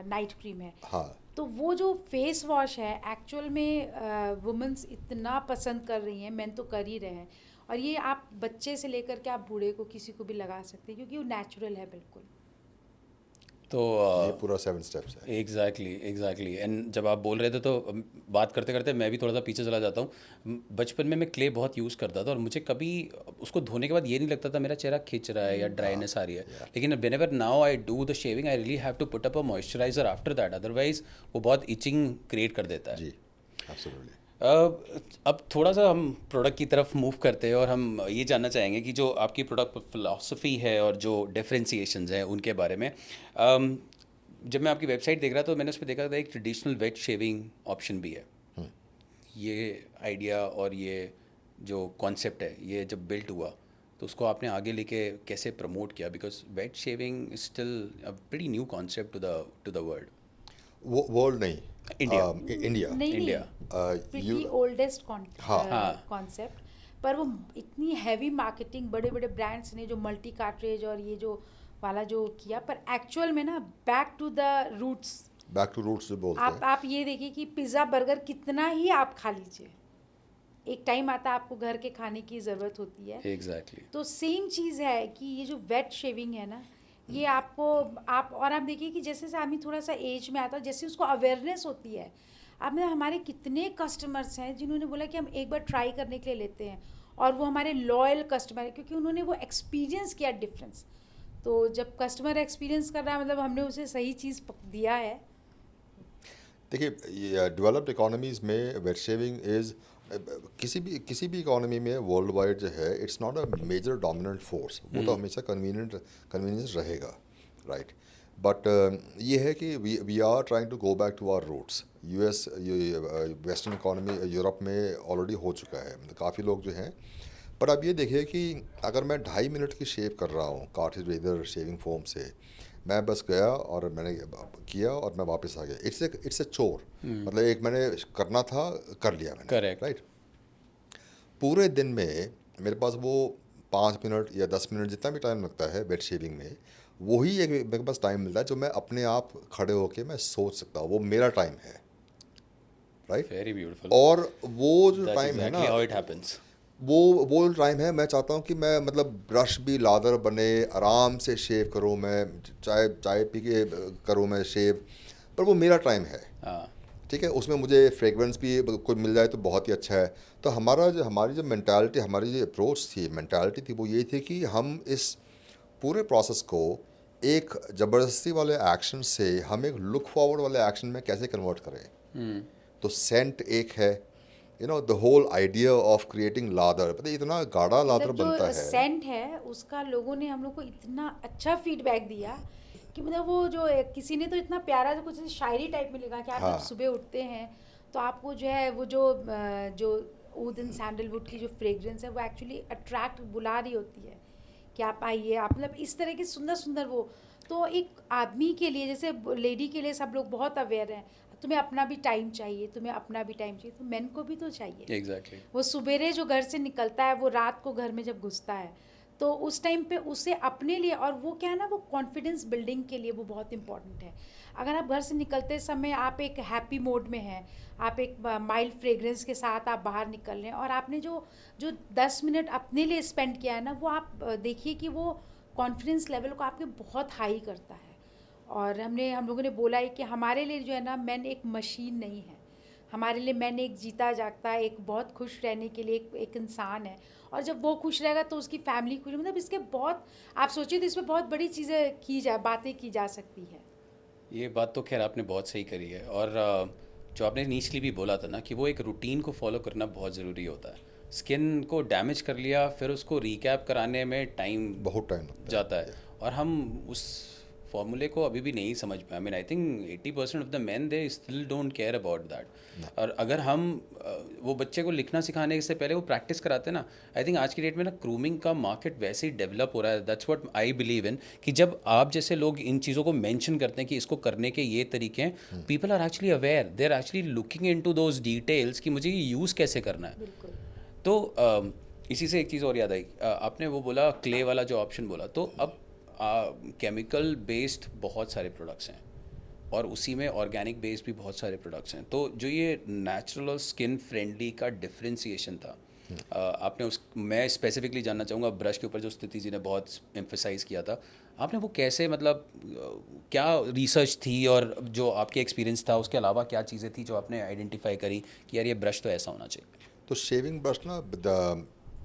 नाइट क्रीम है। हाँ, तो वो जो फेस वॉश है एक्चुअल में वुमेंस इतना पसंद कर रही हैं, मेन तो कर ही रहे हैं। और ये आप बच्चे से लेकर के आप बूढ़े को किसी को भी लगा सकते हैं, क्योंकि वो नेचुरल है बिल्कुल। तो ये पूरा 7 स्टेप्स है। एग्जैक्टली एंड जब आप बोल रहे थे तो बात करते करते मैं भी थोड़ा सा पीछे चला जाता हूँ। बचपन में मैं क्ले बहुत यूज़ करता था और मुझे कभी उसको धोने के बाद ये नहीं लगता था मेरा चेहरा खिंच रहा है या ड्राइनेस आ रही है। लेकिन whenever now I do the shaving I really have to put up a moisturiser after that, otherwise वो बहुत इचिंग क्रिएट कर देता है। जी, एब्सोल्युटली। अब थोड़ा सा हम प्रोडक्ट की तरफ मूव करते हैं और हम ये जानना चाहेंगे कि जो आपकी प्रोडक्ट फिलॉसफी है और जो डिफरेंशिएशंस हैं उनके बारे में। जब मैं आपकी वेबसाइट देख रहा था तो मैंने उस पर देखा था एक ट्रेडिशनल वेट शेविंग ऑप्शन भी है। ये आइडिया और ये जो कॉन्सेप्ट है ये जब बिल्ट हुआ तो उसको आपने आगे लेके कैसे प्रमोट किया, because wet shaving is still a pretty new concept to the world. वो वर्ल्ड नहीं, इंडिया। नहीं इंडिया। प्रीटी ओल्डेस्ट हाँ। कॉन्सेप्ट, पर वो इतनी हैवी मार्केटिंग बड़े बड़े ब्रांड्स ने जो मल्टी कार्ट्रेज और ये जो वाला जो किया, पर एक्चुअल में ना back to the roots back to roots जो बोलते हैं। आप ये देखिए कि पिज़्ज़ा बर्गर कितना ही आप खा लीजिए, एक टाइम आता है आपको घर के खाने की ज़रूरत होती है। एग्जैक्टली। तो सेम चीज़ है कि ये जो वेट शेविंग है ना, ये आपको आप देखिए कि जैसे जैसे आदमी थोड़ा सा एज में आता है, जैसे उसको अवेयरनेस होती है। आपने हमारे कितने कस्टमर्स हैं जिन्होंने बोला कि हम एक बार ट्राई करने के लिए लेते हैं, और वो हमारे लॉयल कस्टमर है क्योंकि उन्होंने वो एक्सपीरियंस किया डिफरेंस। तो जब कस्टमर एक्सपीरियंस कर रहा है मतलब हमने उसे सही चीज़ दिया है। देखिए डेवलप्ड इकोनॉमीज़ में वेट शेविंग इज़ किसी भी इकोनॉमी में वर्ल्ड वाइड जो है it's not a major dominant force, वो तो हमेशा कन्वीनियंस रहेगा, राइट। बट ये है कि we are trying to go back to our roots. US western economy Europe में ऑलरेडी हो चुका है, मतलब काफ़ी लोग जो हैं। पर अब ये देखिए कि अगर मैं 2.5 मिनट की शेव कर रहा हूँ कार्टिज रेजर शेविंग फोम से, मैं बस गया और मैंने किया और मैं वापस आ गया, इट्स ए चोर, मतलब एक मैंने करना था, कर लिया मैंने, करेक्ट। राइट। पूरे दिन में मेरे पास वो 5 मिनट या 10 मिनट जितना भी टाइम लगता है वेट शेविंग में, वही एक मेरे पास टाइम मिलता है जो मैं अपने आप खड़े होके मैं सोच सकता हूँ, वो मेरा टाइम है, राइट। Very beautiful. और वो जो दैट्स टाइम है ना, एग्जैक्टली हाउ इट हैपेंस। वो टाइम है, मैं चाहता हूँ कि मैं मतलब ब्रश भी लादर बने, आराम से शेव करूँ, मैं चाय चाय पी के करूँ मैं शेव, पर वो मेरा टाइम है, हाँ। ठीक है। उसमें मुझे फ्रेगरेंस भी कोई मिल जाए तो बहुत ही अच्छा है। तो हमारी जो मेंटालिटी, हमारी जो अप्रोच थी, मेंटालिटी थी, वो ये थी कि हम इस पूरे प्रोसेस को एक ज़बरदस्ती वाले एक्शन से हम एक लुक फॉरवर्ड वाले एक्शन में कैसे कन्वर्ट करें। तो सेंट एक है, the whole idea of creating lather, पता है इतना गाढ़ा लादर मतलब बनता जो है। सेंट है उसका लोगों ने हम लोग को इतना अच्छा फीडबैक दिया कि मतलब वो जो किसी ने तो इतना प्यारा जो कुछ शायरी टाइप में लिखा कि आप जब हाँ, सुबह उठते हैं तो आपको जो है वो जो ऊद एंड सैंडलवुड की जो फ्रेग्रेंस है वो एक्चुअली अट्रैक्ट बुला रही होती है कि आप आइए, आप मतलब इस तरह के सुंदर सुंदर वो। तो एक आदमी के लिए, जैसे लेडी के लिए सब लोग बहुत अवेयर हैं, तुम्हें अपना भी टाइम चाहिए, तुम्हें अपना भी टाइम चाहिए, तो मेन को भी तो चाहिए। एग्जैक्टली। वो सुबेरे जो घर से निकलता है वो रात को घर में जब घुसता है, तो उस टाइम पे उसे अपने लिए, और वो क्या है ना, वो कॉन्फिडेंस बिल्डिंग के लिए वो बहुत इंपॉर्टेंट है। अगर आप घर से निकलते समय आप एक हैप्पी मोड में हैं, आप एक माइल्ड फ्रेग्रेंस के साथ आप बाहर निकल रहे हैं, और आपने जो जो 10 मिनट अपने लिए स्पेंड किया है ना, वो आप देखिए कि वो कॉन्फिडेंस लेवल को आपके बहुत हाई करता है। और हम लोगों ने बोला है कि हमारे लिए जो है ना, मैन एक मशीन नहीं है, हमारे लिए मैंने एक जीता जागता, एक बहुत खुश रहने के लिए एक इंसान है। और जब वो खुश रहेगा तो उसकी फैमिली खुश, मतलब इसके बहुत, आप सोचिए तो इसमें बहुत बड़ी चीज़ें बातें की जा सकती है। ये बात तो खैर आपने बहुत सही करी है। और जो आपने इनिशियली भी बोला था ना कि वो एक रूटीन को फॉलो करना बहुत ज़रूरी होता है। स्किन को डैमेज कर लिया, फिर उसको रिकैप कराने में टाइम बहुत टाइम लगता जाता है, और हम उस फॉर्मूले को अभी भी नहीं समझ पाए। I mean I think 80% of the man they still don't care about that. और अगर हम वो बच्चे को लिखना सिखाने से पहले वो प्रैक्टिस कराते ना, आई थिंक आज की डेट में ना ग्रूमिंग का मार्केट वैसे ही डेवलप हो रहा है। That's what I believe in, कि जब आप जैसे लोग इन चीज़ों को मेंशन करते हैं कि इसको करने के ये तरीके हैं, people are actually aware, they are actually looking into those details कि मुझे ये यूज़ कैसे करना है। बिल्कुल। तो इसी से एक चीज़ और याद आई, आपने वो बोला क्ले वाला जो ऑप्शन बोला, तो अब केमिकल बेस्ड बहुत सारे प्रोडक्ट्स हैं और उसी में ऑर्गेनिक बेस्ड भी बहुत सारे प्रोडक्ट्स हैं। तो जो ये नेचुरल और स्किन फ्रेंडली का डिफरेंशिएशन था, आपने मैं स्पेसिफिकली जानना चाहूँगा, ब्रश के ऊपर जो स्तुति जी ने बहुत एम्फेसाइज किया था, आपने वो कैसे, मतलब क्या रिसर्च थी और जो आपके एक्सपीरियंस था, उसके अलावा क्या चीज़ें थी जो आपने आइडेंटिफाई करी कि यार ये ब्रश तो ऐसा होना चाहिए। तो शेविंग ब्रश ना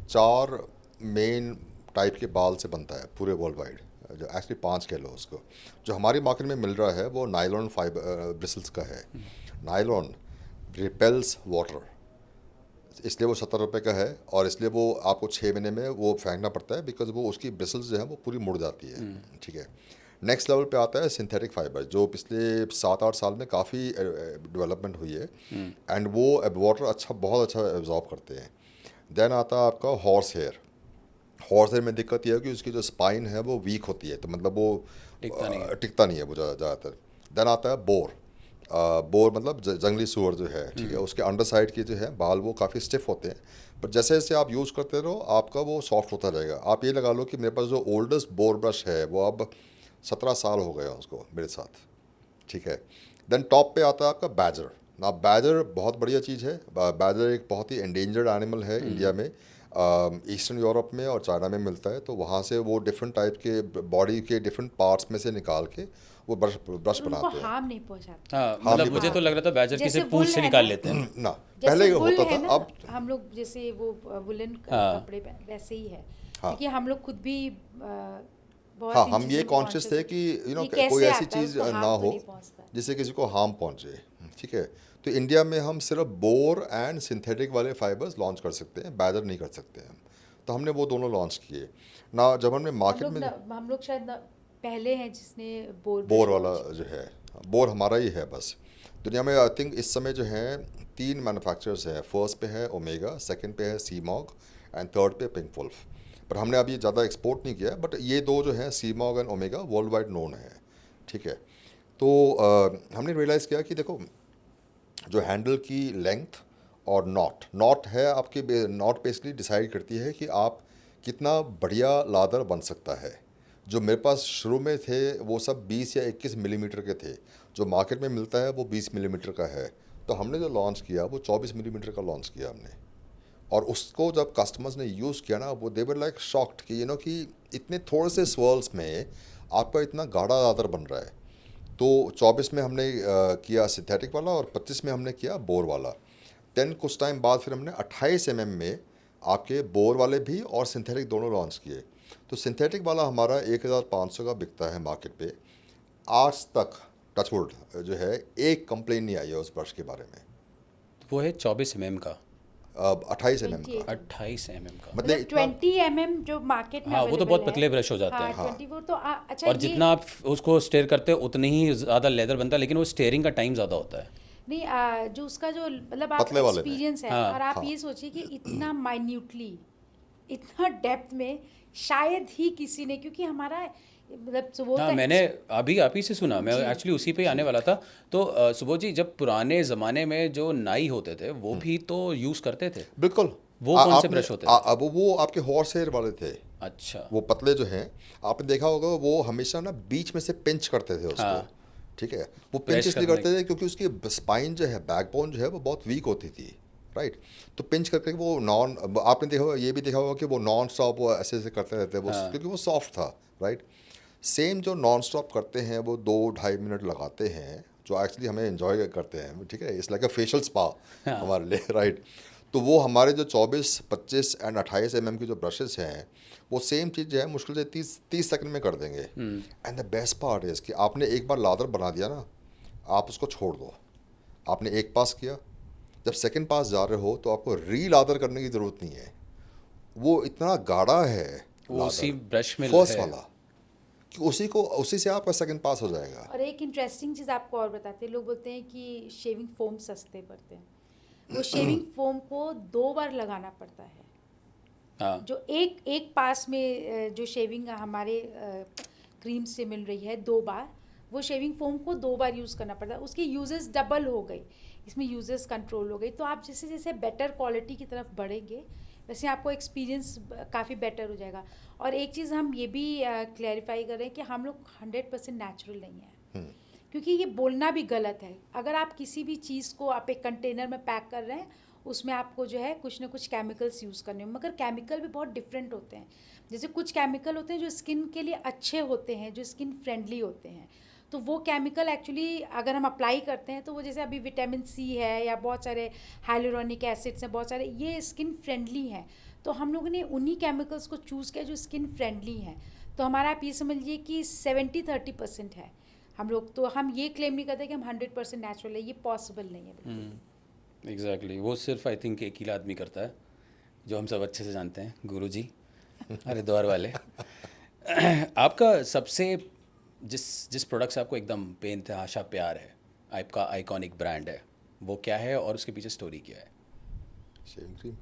4 मेन टाइप के बाल से बनता है पूरे वर्ल्ड वाइड, जो एक्चुअली 5 कह लो उसको। जो हमारी मार्केट में मिल रहा है वो नायलॉन फाइबर ब्रिसल्स का है। नायलॉन रिपेल्स वाटर, इसलिए वो 70 रुपये का है, और इसलिए वो आपको 6 महीने में वो फेंकना पड़ता है, बिकॉज वो उसकी ब्रिसल्स जो है वो पूरी मुड़ जाती है, ठीक है। नेक्स्ट लेवल पे आता है सिंथेटिक फाइबर, जो पिछले 7-8 साल में काफ़ी डेवलपमेंट हुई है, एंड वो वाटर बहुत अच्छा एब्जॉर्ब करते हैं। देन आता है आपका हॉर्स हेयर में दिक्कत यह है कि उसकी जो स्पाइन है वो वीक होती है, तो मतलब वो टिकता नहीं है वो ज़्यादातर। देन आता है बोर मतलब जंगली सूअर जो है, ठीक है, उसके अंडर साइड के जो है बाल वो काफ़ी स्टिफ होते हैं, पर जैसे जैसे आप यूज़ करते रहो आपका वो सॉफ्ट होता रहेगा। आप ये लगा लो कि मेरे पास जो ओल्डेस्ट बोर ब्रश है वो अब 17 साल हो गए हैं उसको मेरे साथ, ठीक है। देन टॉप पे आता है आपका बैजर ना। बैजर बहुत बढ़िया चीज़ है। बैजर एक बहुत ही एंडेंजर्ड एनिमल है इंडिया में, ईस्टर्न यूरोप में और चाइना में मिलता है। तो वहाँ से वो डिफरेंट टाइप के बॉडी के डिफरेंट पार्ट्स में से निकाल के वो ब्रश ब्रश और उनको बनाते हैं। हार्म नहीं पहुंचाता। हाँ, हाँ, मतलब नहीं मुझे तो लग रहा था बैजर की जैसे सिर्फ पूंछ wool से है निकाल ना, लेते हैं। ना जैसे पहले वुल होता है था, ना, अब हम लोग जैसे वो वुलन हाँ। कपड़े वैसे ही है, हाँ। क्योंकि हम लोग खुद भी बहुत हाँ, इन हम ये चीज़ों को कॉन्शियस थे conscious कि हैं। ये कोई कैसे ऐसी आता है, चीज़ उसको ना harm तो हो नहीं पहुंचता। जिससे किसी को हार्म पहुंचे। ठीक है। तो इंडिया में हम सिर्फ बोर एंड सिंथेटिक वाले फाइबर्स लॉन्च कर सकते हैं, बैजर नहीं कर सकते हैं हम। तो हमने वो दोनों लॉन्च किए ना। जब हमने मार्केट में हम लोग शायद पहले हैं जिसने बोर बोर वाला जो है, बोर हमारा ही है बस। दुनिया में आई थिंक इस समय जो है 3 मैन्युफैक्चरर्स हैं। फर्स्ट पे है ओमेगा, सेकंड पे है सीमॉग एंड थर्ड पे पिंकवुल्फ। पर हमने अभी ज़्यादा एक्सपोर्ट नहीं किया, बट ये दो जो हैं सीमॉग and Omega world wide known है। ठीक है। तो हमने रियलाइज़ किया कि देखो, जो हैंडल की लेंथ और नॉट है आपके, नॉट बेसिकली डिसाइड करती है कि आप कितना बढ़िया लादर बन सकता है। जो मेरे पास शुरू में थे वो सब 20 या 21 मिलीमीटर के थे। जो मार्केट में मिलता है वो 20 मिलीमीटर का है। तो हमने जो लॉन्च किया वो 24 मिलीमीटर का लॉन्च किया हमने। और उसको जब कस्टमर्स ने यूज़ किया ना, वो देवर लाइक शॉक्ड कि कि इतने थोड़े से स्वर्ल्स में आपका इतना गाढ़ा लादर बन रहा है। तो 24 में हमने किया सिंथेटिक वाला और 25 में हमने किया बोर वाला। देन कुछ टाइम बाद फिर हमने 28 में आपके बोर वाले भी और सिंथेटिक दोनों लॉन्च किए। तो सिंथेटिक वाला हमारा 1500 का बिकता है मार्केट पे। आज तक टचवुड जो है एक कंप्लेन नहीं आई है उस ब्रश के बारे में। वो है 24 mm का, अब 28 का 28 mm का। मतलब मतलब इतना 20 mm जो मार्केट में हाँ, वो तो available बहुत है। पतले ब्रश हो जाते हाँ, हैं। 24 तो अच्छा और ये जितना आप उसको स्टेयर करते हो उतनी ही ज़्यादा लेदर बनता है, लेकिन वो स्टेयरिंग का टाइम ज़्यादा होता है। नहीं, जो उसका जो मतलब आप पतले वाले में। एक्सपीरियंस है, हाँ, और आप हाँ। ये सोचिए कि इतना माइन्यूटली, इतना डेप्थ में शायद ही किसी ने, क्योंकि हमारा मतलब सुबोध हाँ, का मैंने अभी आप ही से सुना, मैं जी। एक्चुअली उसी पे ही आने वाला था। तो सुबोध जी, जब पुराने ज़माने में जो नाई होते थे वो भी तो यूज़ करते थे। बिल्कुल। वो कौन से आपने ब्रश होते थे? अब वो आपके हॉर्स हेयर वाले थे। अच्छा। वो पतले जो हैं, आपने देखा होगा वो हमेशा ना बीच में से पिंच करते थे उसको। हाँ। ठीक है। वो पिंच प्रेस इसलिए करने करते थे क्योंकि उसकी स्पाइन जो है, बैकबोन जो है वो बहुत वीक होती थी। राइट। तो पिंच करके वो आपने देखा होगा, ये भी देखा होगा कि वो नॉन स्टॉप वो ऐसे ऐसे करते रहते हैं वो, हाँ। क्योंकि वो सॉफ्ट था। राइट। सेम जो नॉन स्टॉप करते हैं वो 2-2.5 मिनट लगाते हैं, जो एक्चुअली हमें इन्जॉय करते हैं। ठीक है। It's like a facial spa हमारे लिए। राइट। तो वो हमारे जो 24, 25 एंड 28 की जो ब्रशेस हैं, वो सेम चीज़ जो है मुश्किल से 30 सेकंड में कर देंगे। And the best part is कि आपने एक बार लादर बना दिया ना, आप उसको छोड़ दो। आपने एक पास किया, जब सेकंड पास जा रहे हो तो आपको री लादर करने की ज़रूरत नहीं है। वो इतना गाढ़ा है वो उसी लादर ब्रश में फर्स्ट है। वाला कि उसी से आपका सेकंड पास हो जाएगा। और एक इंटरेस्टिंग चीज़ आपको और बताते हैं, लोग बोलते हैं कि शेविंग फोम सस्ते पड़ते हैं। वो शेविंग फोम को 2 बार लगाना पड़ता है। हाँ, जो एक पास में जो शेविंग हमारे क्रीम से मिल रही है 2 बार, वो शेविंग फोम को 2 बार यूज़ करना पड़ता है। उसकी यूजेस डबल हो गई, इसमें यूजेस कंट्रोल हो गई। तो आप जैसे जैसे बेटर क्वालिटी की तरफ बढ़ेंगे, वैसे आपको एक्सपीरियंस काफ़ी बेटर हो जाएगा। और एक चीज़ हम ये भी क्लैरिफाई कर रहे हैं कि हम लोग 100% नेचुरल नहीं हैं, क्योंकि ये बोलना भी गलत है। अगर आप किसी भी चीज़ को आप एक कंटेनर में पैक कर रहे हैं, उसमें आपको जो है कुछ ना कुछ केमिकल्स यूज़ करने हैं, मगर केमिकल भी बहुत डिफरेंट होते हैं। जैसे कुछ केमिकल होते हैं जो स्किन के लिए अच्छे होते हैं, जो स्किन फ्रेंडली होते हैं। तो वो केमिकल एक्चुअली अगर हम अप्लाई करते हैं तो वो, जैसे अभी विटामिन सी है या बहुत सारे हाइलुरोनिक एसिड्स हैं, बहुत सारे ये स्किन फ्रेंडली हैं। तो हम लोगों ने उन्हीं केमिकल्स को चूज़ किया जो स्किन फ्रेंडली हैं। तो हमारा आप ये समझिए कि 70-30% है हम लोग। तो हम ये क्लेम नहीं करते कि हम 100% नेचुरल है, ये पॉसिबल नहीं है बिल्कुल। एग्जैक्टली। वो सिर्फ आई थिंक एक ही आदमी करता है, जो हम सब अच्छे से जानते हैं, गुरुजी हरिद्वार वाले। आपका सबसे जिस प्रोडक्ट से आपको एकदम बेइंतहा प्यार है, आपका आइकॉनिक ब्रांड है, वो क्या है और उसके पीछे स्टोरी क्या है? Shaving cream.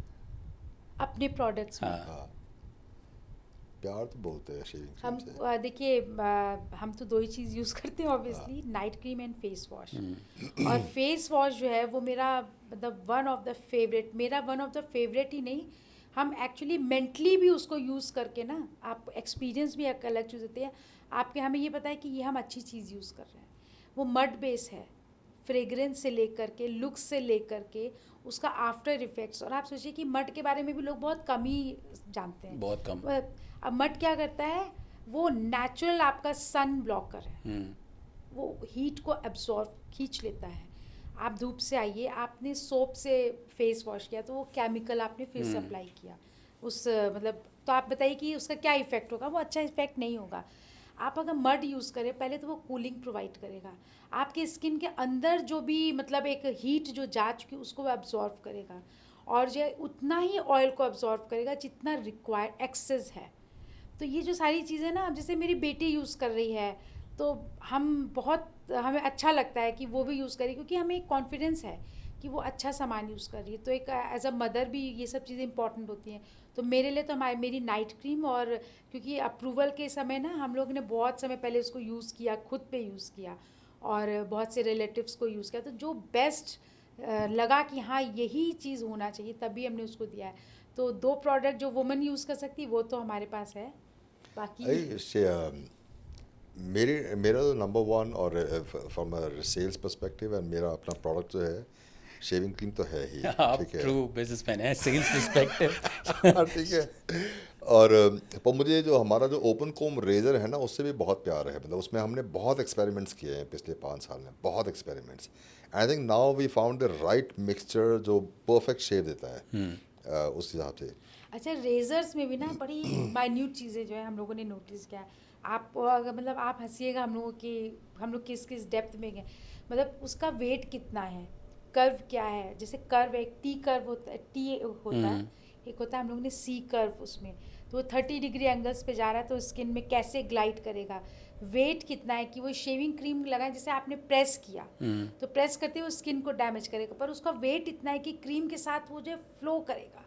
अपने प्रोडक्ट्स में हाँ, प्यार तो बहुत है शेविंग हम क्रीम से। देखिए, हम तो 2 ही चीज़ यूज़ करते हैं obviously, night cream and face wash. और फेस वॉश जो है वो मेरा मतलब वन ऑफ द फेवरेट ही नहीं, हम एक्चुअली मेंटली भी उसको यूज़ करके ना, आप एक्सपीरियंस भी एक अलग चीज़ होती है आपके। हमें ये पता है कि ये हम अच्छी चीज़ यूज़ कर रहे हैं। वो मड बेस है, फ्रेग्रेंस से लेकर के, लुक्स से लेकर के, उसका आफ्टर इफेक्ट्स। और आप सोचिए कि मड के बारे में भी लोग बहुत कम ही जानते हैं। बहुत कम। अब मड क्या करता है, वो नेचुरल आपका सन ब्लॉकर है, वो हीट को एब्जॉर्ब खींच लेता है। आप धूप से आइए, आपने सोप से फेस वॉश किया तो वो केमिकल आपने फिर से अप्लाई किया उस मतलब, तो आप बताइए कि उसका क्या इफ़ेक्ट होगा? वो अच्छा इफ़ेक्ट नहीं होगा। आप अगर मड यूज़ करें, पहले तो वो कूलिंग प्रोवाइड करेगा, आपके स्किन के अंदर जो भी मतलब एक हीट जो जा चुकी उसको वो एब्जॉर्व करेगा, और जो है उतना ही ऑयल को एब्जॉर्व करेगा जितना रिक्वायर एक्सेस है। तो ये जो सारी चीज़ें ना, अब जैसे मेरी बेटी यूज़ कर रही है तो हम बहुत, हमें अच्छा लगता है कि वो भी यूज़ करे, क्योंकि हमें एक कॉन्फिडेंस है कि वो अच्छा सामान यूज़ कर रही है। तो एक एज अ मदर भी ये सब चीज़ें इंपॉर्टेंट होती हैं। तो मेरे लिए तो मेरी नाइट क्रीम, और क्योंकि अप्रूवल के समय ना हम लोग ने बहुत समय पहले उसको यूज़ किया, खुद पे यूज़ किया, और बहुत से रिलेटिव्स को यूज़ किया, तो जो बेस्ट लगा कि हाँ यही चीज़ होना चाहिए, तभी हमने उसको दिया है। तो 2 प्रोडक्ट जो वुमन यूज़ कर सकती वो तो हमारे पास है, बाकी मेरा तो नंबर वन, और फ्रॉम सेल्स पर्सपेक्टिव, एंड मेरा अपना प्रोडक्ट जो है शेविंग क्रीम तो है ही, आप ठीक है। ट्रू बिजनेसमैन है, सेल्स पर्सपेक्टिव। ठीक है। और पर मुझे जो हमारा जो ओपन कोम रेजर है ना, उससे भी बहुत प्यार है। मतलब उसमें हमने बहुत एक्सपेरिमेंट्स किए हैं पिछले 5 साल में, बहुत experiments. I think now we found the right mixture जो परफेक्ट शेप देता है उस हिसाब से। अच्छा, रेजर्स में भी ना बड़ी माइन्यूट चीज़ें जो है हम लोगों ने नोटिस किया। आप अगर मतलब आप हंसिएगा, हम लोग किस किस डेप्थ में गए, मतलब उसका वेट कितना है, कर्व क्या है। जैसे कर्व, एक टी कर्व होता है, टी होता है, एक होता है हम लोग ने सी कर्व, उसमें तो वो 30 डिग्री एंगल्स पे जा रहा है, तो स्किन में कैसे ग्लाइड करेगा। वेट कितना है कि वो शेविंग क्रीम लगाए, जैसे आपने प्रेस किया तो प्रेस करते हुए स्किन को डैमेज करेगा, पर उसका वेट इतना है कि क्रीम के साथ वो जो फ्लो करेगा,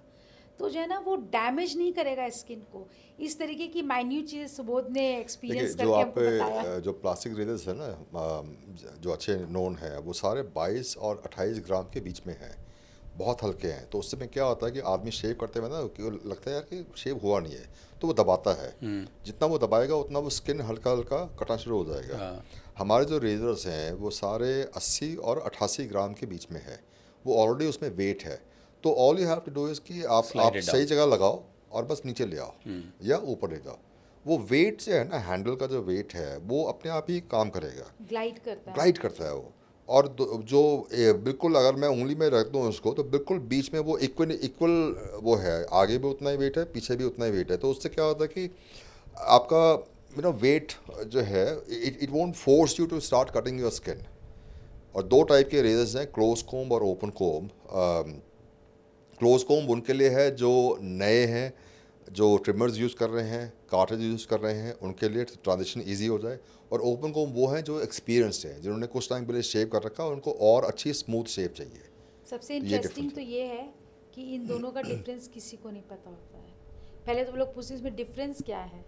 तो जो है ना वो डैमेज नहीं करेगा स्किन को। इस तरीके की माइन्यूट चीज़ें सुबोध ने देखिए, एक्सपीरियंस जो करके आप हमको बताया। जो प्लास्टिक रेजर्स है ना, जो अच्छे नोन है, वो सारे 22 और 28 ग्राम के बीच में हैं, बहुत हल्के हैं। तो उससे में क्या होता है कि आदमी शेव करते हुए ना, कि वो लगता है यार कि शेव हुआ नहीं है, तो वो दबाता है। जितना वो दबाएगा उतना वो स्किन हल्का हल्का कटना शुरू हो जाएगा। हमारे जो रेजर्स हैं वो सारे 80 और 88 ग्राम के बीच में है, वो ऑलरेडी उसमें वेट है। तो all you have to do is कि आप Slide it सही down. जगह लगाओ और बस नीचे ले आओ या ऊपर ले जाओ। वो वेट से है ना, हैंडल का जो वेट है वो अपने आप ही काम करेगा, ग्लाइड करता है। ग्लाइड करता है वो। और जो बिल्कुल अगर मैं उंगली में रख दूँ उसको, तो बिल्कुल बीच में वो इक्वल इक्वल वो है, आगे भी उतना ही वेट है, पीछे भी उतना ही वेट है। तो उससे क्या होता है कि आपका वेट जो है, it won't force you to start cutting your skin. और 2 टाइप के रेजर्स हैं, क्लोज कोम्ब और ओपन कोम्ब। क्लोज कोम्ब उनके लिए है जो नए हैं, जो ट्रिमर्स यूज़ कर रहे हैं, कार्टेज यूज़ कर रहे हैं, उनके लिए ट्रांजिशन इजी हो जाए। और ओपन कोम्ब वो हैं जो एक्सपीरियंस्ड हैं, जिन्होंने कुछ टाइम पहले शेव कर रखा है, उनको और अच्छी स्मूथ शेव चाहिए। सबसे तो ये इंटरेस्टिंग डिफरेंस तो है। ये है कि इन दोनों का डिफरेंस किसी को नहीं पता होता है। पहले तो वो लोग पूछते इसमें डिफरेंस क्या है,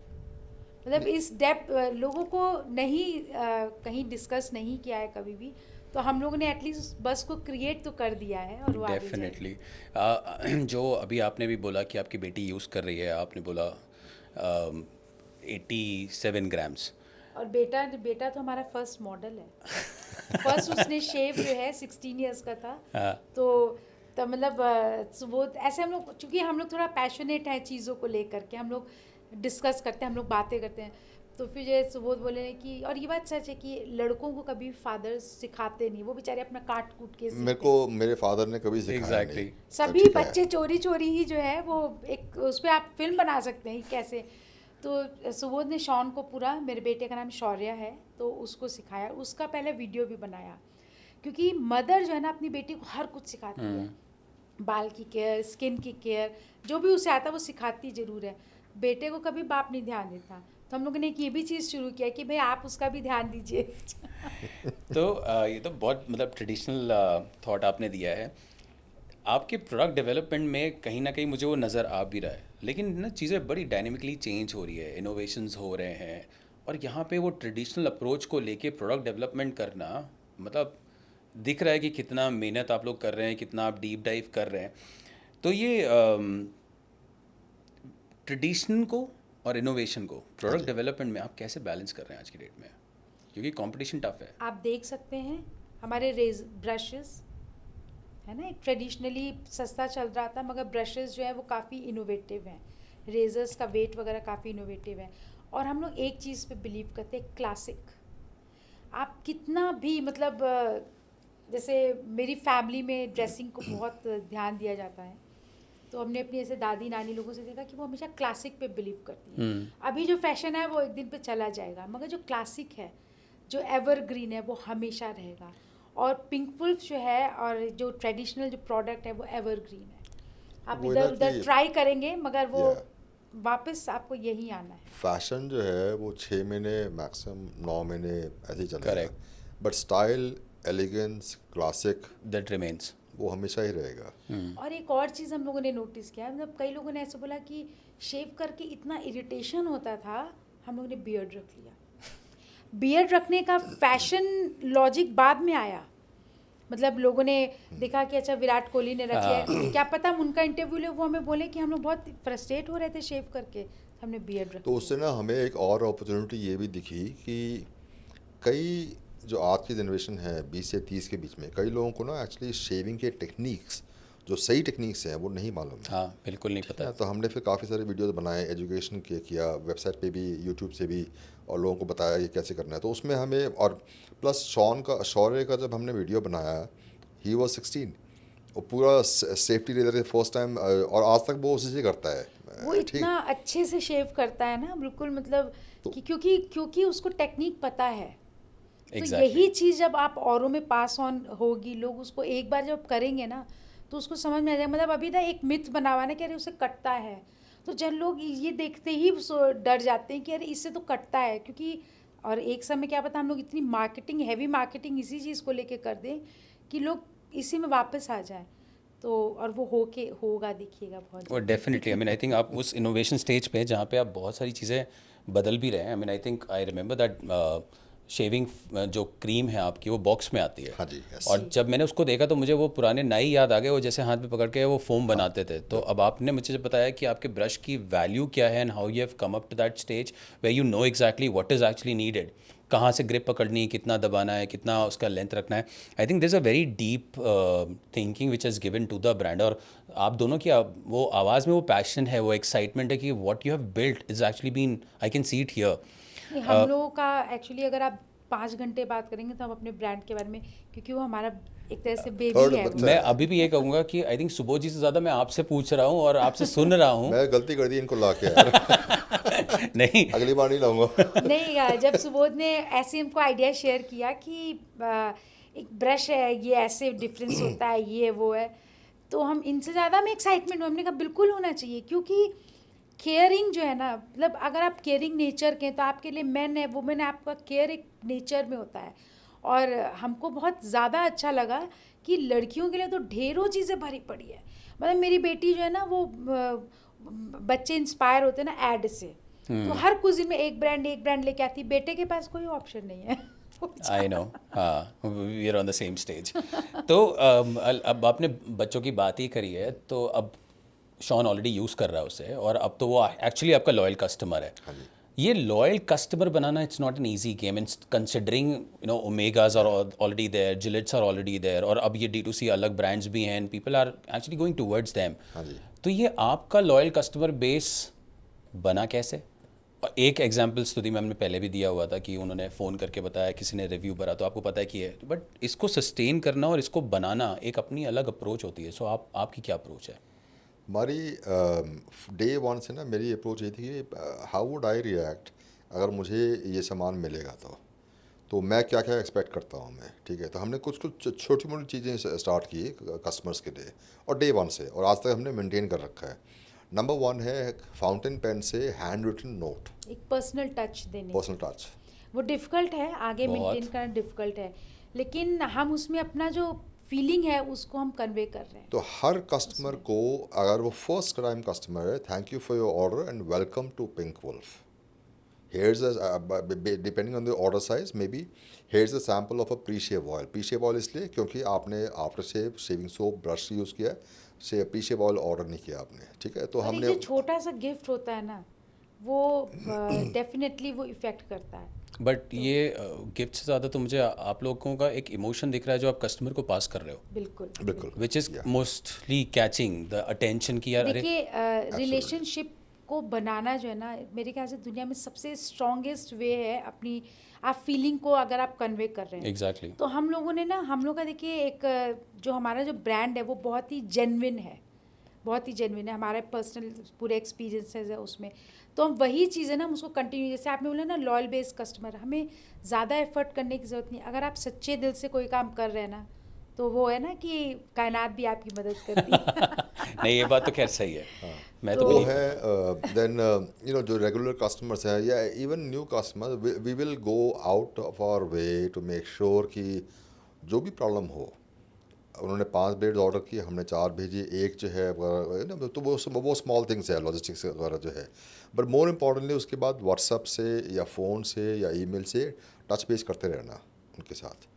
मतलब इस डेप्थ लोगों को नहीं कहीं डिस्कस नहीं किया है कभी भी। तो हम लोगों ने एटलीस्ट बस को क्रिएट तो कर दिया है, और वो आगे जाएगी। डेफिनेटली। जो अभी आपने भी बोला कि आपकी बेटी यूज़ कर रही है, आपने बोला 87 ग्राम्स। और बेटा बेटा तो हमारा फर्स्ट मॉडल है। फर्स्ट उसने शेव जो है 16 इयर्स का था। तो मतलब सुबोध ऐसे हम लोग, चूँकि हम लोग थोड़ा पैशनेट हैं चीज़ों को लेकर के, हम लोग डिस्कस करते हैं, हम लोग बातें करते हैं। तो फिर जो सुबोध बोले कि, और ये बात सच है कि लड़कों को कभी फादर सिखाते नहीं, वो बेचारे अपना काट कूट के मेरे सीखते को हैं। मेरे फादर ने कभी सिखाया नहीं। एग्जैक्टली। सभी ठीक है। बच्चे चोरी चोरी ही जो है वो एक उस पर आप फिल्म बना सकते हैं कि कैसे। तो सुबोध ने शॉन को पूरा, मेरे बेटे का नाम शौर्य है, तो उसको सिखाया, उसका पहले वीडियो भी बनाया। क्योंकि मदर जो है ना अपनी बेटी को हर कुछ सिखाती है, बाल की केयर, स्किन की केयर, जो भी उसे आता है वो सिखाती ज़रूर है। बेटे को कभी बाप नहीं ध्यान देता, तो हम लोगों ने एक ये भी चीज़ शुरू किया कि भाई आप उसका भी ध्यान दीजिए। तो ये तो बहुत मतलब ट्रेडिशनल थॉट आपने दिया है। आपके प्रोडक्ट डेवलपमेंट में कहीं ना कहीं मुझे वो नज़र आ भी रहा है, लेकिन ना चीज़ें बड़ी डायनेमिकली चेंज हो रही है, इनोवेशंस हो रहे हैं, और यहाँ पे वो ट्रेडिशनल अप्रोच को लेके प्रोडक्ट डेवलपमेंट करना, मतलब दिख रहा है कि कितना मेहनत आप लोग कर रहे हैं, कितना आप डीप डाइव कर रहे हैं। तो ये ट्रेडिशन को और इनोवेशन को हाँ प्रोडक्ट जी। डेवलपमेंट में आप कैसे बैलेंस कर रहे हैं आज की डेट में? क्योंकि कंपटीशन टफ है। आप देख सकते हैं हमारे ब्रशेस है ना, एक ट्रेडिशनली सस्ता चल रहा था, मगर ब्रशेस जो है वो काफ़ी इनोवेटिव हैं, रेजर्स का वेट वगैरह काफ़ी इनोवेटिव है। और हम लोग एक चीज़ पे बिलीव करते हैं, क्लासिक। आप कितना भी मतलब जैसे मेरी फैमिली में ड्रेसिंग को बहुत ध्यान दिया जाता है, तो हमने अपनी ऐसे दादी नानी लोगों से देखा कि वो हमेशा क्लासिक पे बिलीव करती हैं। अभी जो फैशन है वो एक दिन पे चला जाएगा, मगर जो क्लासिक है, जो एवरग्रीन है, वो हमेशा रहेगा। और पिंकवुल्फ जो है और जो ट्रेडिशनल जो प्रोडक्ट है वो एवरग्रीन है। आप वो इधर ना उधर कि- ट्राई करेंगे मगर वो Yeah. वापस आपको यही आना है। फैशन जो है वो 6 महीने मैक्सिमम 9 महीने ऐसे ही चलेगा, Correct. But style, elegance, classic that remains. वो हमेशा ही रहेगा। और एक और चीज़ हम लोगों ने नोटिस किया, मतलब कई लोगों ने ऐसे बोला कि शेव करके इतना इरिटेशन होता था, हम लोगों ने बियर्ड रख लिया। बियर्ड रखने का फैशन लॉजिक बाद में आया, मतलब लोगों ने देखा कि अच्छा विराट कोहली ने रख लिया, क्या पता हम उनका इंटरव्यू ले वो हमें बोले कि हम लोग बहुत फ्रस्ट्रेट हो रहे थे शेव करके, हमने बियर्ड रख तो लिया। उससे ना हमें एक और अपॉर्चुनिटी ये भी दिखी कि कई जो आज की जनरेशन है 20 से 30 के बीच में, कई लोगों को ना एक्चुअली शेविंग के टेक्निक्स, जो सही टेक्निक्स हैं वो नहीं मालूम है। हाँ, बिल्कुल नहीं पता। तो हमने फिर काफ़ी सारे वीडियोस बनाए, एजुकेशन के किया, वेबसाइट पे भी, यूट्यूब से भी, और लोगों को बताया कि कैसे करना है। तो उसमें हमें, और प्लस शौर्य का जब हमने वीडियो बनाया, ही वाज 16, वो पूरा सेफ्टी लेदर फर्स्ट टाइम, और आज तक वो उसी से करता है। वो ठीक। इतना अच्छे से शेव करता है ना, बिल्कुल मतलब कि क्योंकि उसको टेक्निक पता है। तो Exactly. यही चीज़ जब आप औरों में पास ऑन होगी, लोग उसको एक बार जब करेंगे ना तो उसको समझ में आ जाएगा। मतलब अभी ना एक मिथ बना हुआ है ना कि अरे उसे कटता है, तो जब लोग ये देखते ही डर जाते हैं कि अरे इससे तो कटता है, क्योंकि और एक समय क्या पता हम लोग इतनी मार्केटिंग, हैवी मार्केटिंग इसी चीज़ को लेके कर दें कि लोग इसी में वापस आ जाएं। तो और वो होगा देखिएगा बहुत और जल्दी। Definitely, I mean I think आप उस इनोवेशन स्टेज पे हैं जहाँ पे आप बहुत सारी चीज़ें बदल भी रहे हैं। I mean I think I remember that shaving जो क्रीम है आपकी वो बॉक्स में आती है। हाँ जी, yes. और जब मैंने उसको देखा तो मुझे वो पुराने नाई याद आ गए, वो जैसे हाथ में पकड़ के वो फोम बनाते थे। तो अब आपने मुझे जब बताया कि आपके ब्रश की वैल्यू क्या है and how you have come up to that stage way you know exactly what is actually needed, कहाँ से ग्रिप पकड़नी है, कितना दबाना है, कितना उसका लेंथ रखना है। I think this a very deep thinking which is given to the brand. और आप दोनों की वो आवाज़ में वो पैशन है, वो एक्साइटमेंट है कि what you have built is actually been, I can see it here. हम लोगों का एक्चुअली अगर आप 5 घंटे बात करेंगे तो हम अपने ब्रांड के बारे में, क्योंकि वो हमारा एक तरह से बेबी Third है बच्चा वो। मैं अभी भी ये कहूँगा कि आई थिंक सुबोध जी से ज़्यादा मैं आपसे पूछ रहा हूँ और आपसे सुन रहा हूँ। मैं गलती कर दी इनको ला के यार। नहीं, अगली बार नहीं लाऊंगा। नहीं यार, जब सुबोध ने ऐसे हमको आइडिया शेयर किया कि एक ब्रश है, ये ऐसे डिफरेंस होता है, ये वो है, तो हम इनसे ज़्यादा में एक्साइटमेंट हुआ। हमने कहा बिल्कुल होना चाहिए, क्योंकि केयरिंग जो है ना, मतलब अगर आप केयरिंग नेचर के हैं तो आपके लिए मैन है वुमेन है, आपका केयर एक नेचर में होता है। और हमको बहुत ज़्यादा अच्छा लगा कि लड़कियों के लिए तो ढेरों चीज़ें भरी पड़ी है। मतलब मेरी बेटी जो है ना, वो बच्चे इंस्पायर होते हैं ना ऐड से, तो हर कुछ में एक ब्रांड लेके आती। बेटे के पास कोई ऑप्शन नहीं है। आई नो, हाँ, we are on the same stage. तो अब आपने बच्चों की बात ही करी है, तो अब शॉन ऑलरेडी यूज़ कर रहा है उसे, और अब तो वो एक्चुअली आपका लॉयल कस्टमर है। ये लॉयल कस्टमर बनाना, it's not an easy game, in considering you know Omegas are already there, Gillettes are already there, और अब ये D2C अलग ब्रांड्स भी हैं and people are actually going towards them. तो ये आपका लॉयल कस्टमर बेस बना कैसे? एक एग्जाम्पल स्तुति मैम ने पहले भी दिया हुआ था कि उन्होंने फ़ोन करके बताया, किसी ने रिव्यू भरा, तो आपको पता है कि है, बट इसको सस्टेन करना और इसको बनाना एक अपनी अलग अप्रोच होती है। सो आपकी क्या अप्रोच है? हमारी डे वन से ना मेरी अप्रोच ये थी कि हाउ वुड आई रिएक्ट अगर मुझे ये सामान मिलेगा, तो मैं क्या क्या एक्सपेक्ट करता हूँ मैं। ठीक है, तो हमने कुछ छोटी मोटी चीज़ें स्टार्ट की कस्टमर्स के लिए, और डे वन से, और आज तक हमने मेंटेन कर रखा है। नंबर 1 है फाउंटेन पेन से हैंड रिटन नोट, एक पर्सनल टच देने, पर्सनल टच। वो डिफ़िकल्ट है, आगे बहुत। मेंटेन करना डिफ़िकल्ट है, लेकिन हम उसमें अपना जो फीलिंग है उसको हम कन्वे कर रहे हैं। तो हर कस्टमर को, अगर वो फर्स्ट टाइम कस्टमर है, thank you for your order and welcome to PinkWoolf. Here's depending on the order size, maybe here's a sample of a pre-shave oil. Pre-shave oil इसलिए क्योंकि आपने after shave shaving soap brush use किया है, pre-shave oil order नहीं किया आपने। ठीक है, तो और एक हमने जो छोटा सा गिफ्ट होता है ना, वो डेफिनेटली वो इफ़ेक्ट करता है। बट ये गिफ्ट से ज़्यादा तो मुझे आप लोगों का एक इमोशन दिख रहा है जो आप कस्टमर को पास कर रहे हो, बिल्कुल बिल्कुल which is mostly catching the attention की यार अरे देखिए रिलेशनशिप को बनाना जो है ना, मेरे ख्याल से दुनिया में सबसे स्ट्रॉन्गेस्ट वे है अपनी आप फीलिंग को अगर आप कन्वे कर रहे हैं। एग्जैक्टली तो हम लोगों ने ना, हम लोग का देखिए एक जो हमारा जो ब्रांड है वो बहुत ही जेन्युइन है, बहुत ही जेन्युइन है, हमारे पर्सनल पूरे एक्सपीरियंसेस है उसमें। तो हम वही चीज़ें ना हम उसको कंटिन्यू, जैसे आपने बोला ना लॉयल बेस्ड कस्टमर, हमें ज़्यादा एफर्ट करने की ज़रूरत नहीं। अगर आप सच्चे दिल से कोई काम कर रहे हैं ना, तो वो है ना कि कायनात भी आपकी मदद करती है। नहीं ये बात तो खैर सही है, मैं तो तो- वो बिलीव है देन यू नो जो रेगुलर कस्टमर्स हैं या even new customer, we will go out of our way to make sure कि जो भी प्रॉब्लम हो, उन्होंने 5 बेड्स ऑर्डर किए, हमने 4 भेजी, एक जो है ना, तो वो स्मॉल थिंग्स है, लॉजिस्टिक्स वगैरह जो है। बट मोर इम्पॉर्टेंटली उसके बाद व्हाट्सएप से या फ़ोन से या ईमेल से टच बेस करते रहना उनके साथ,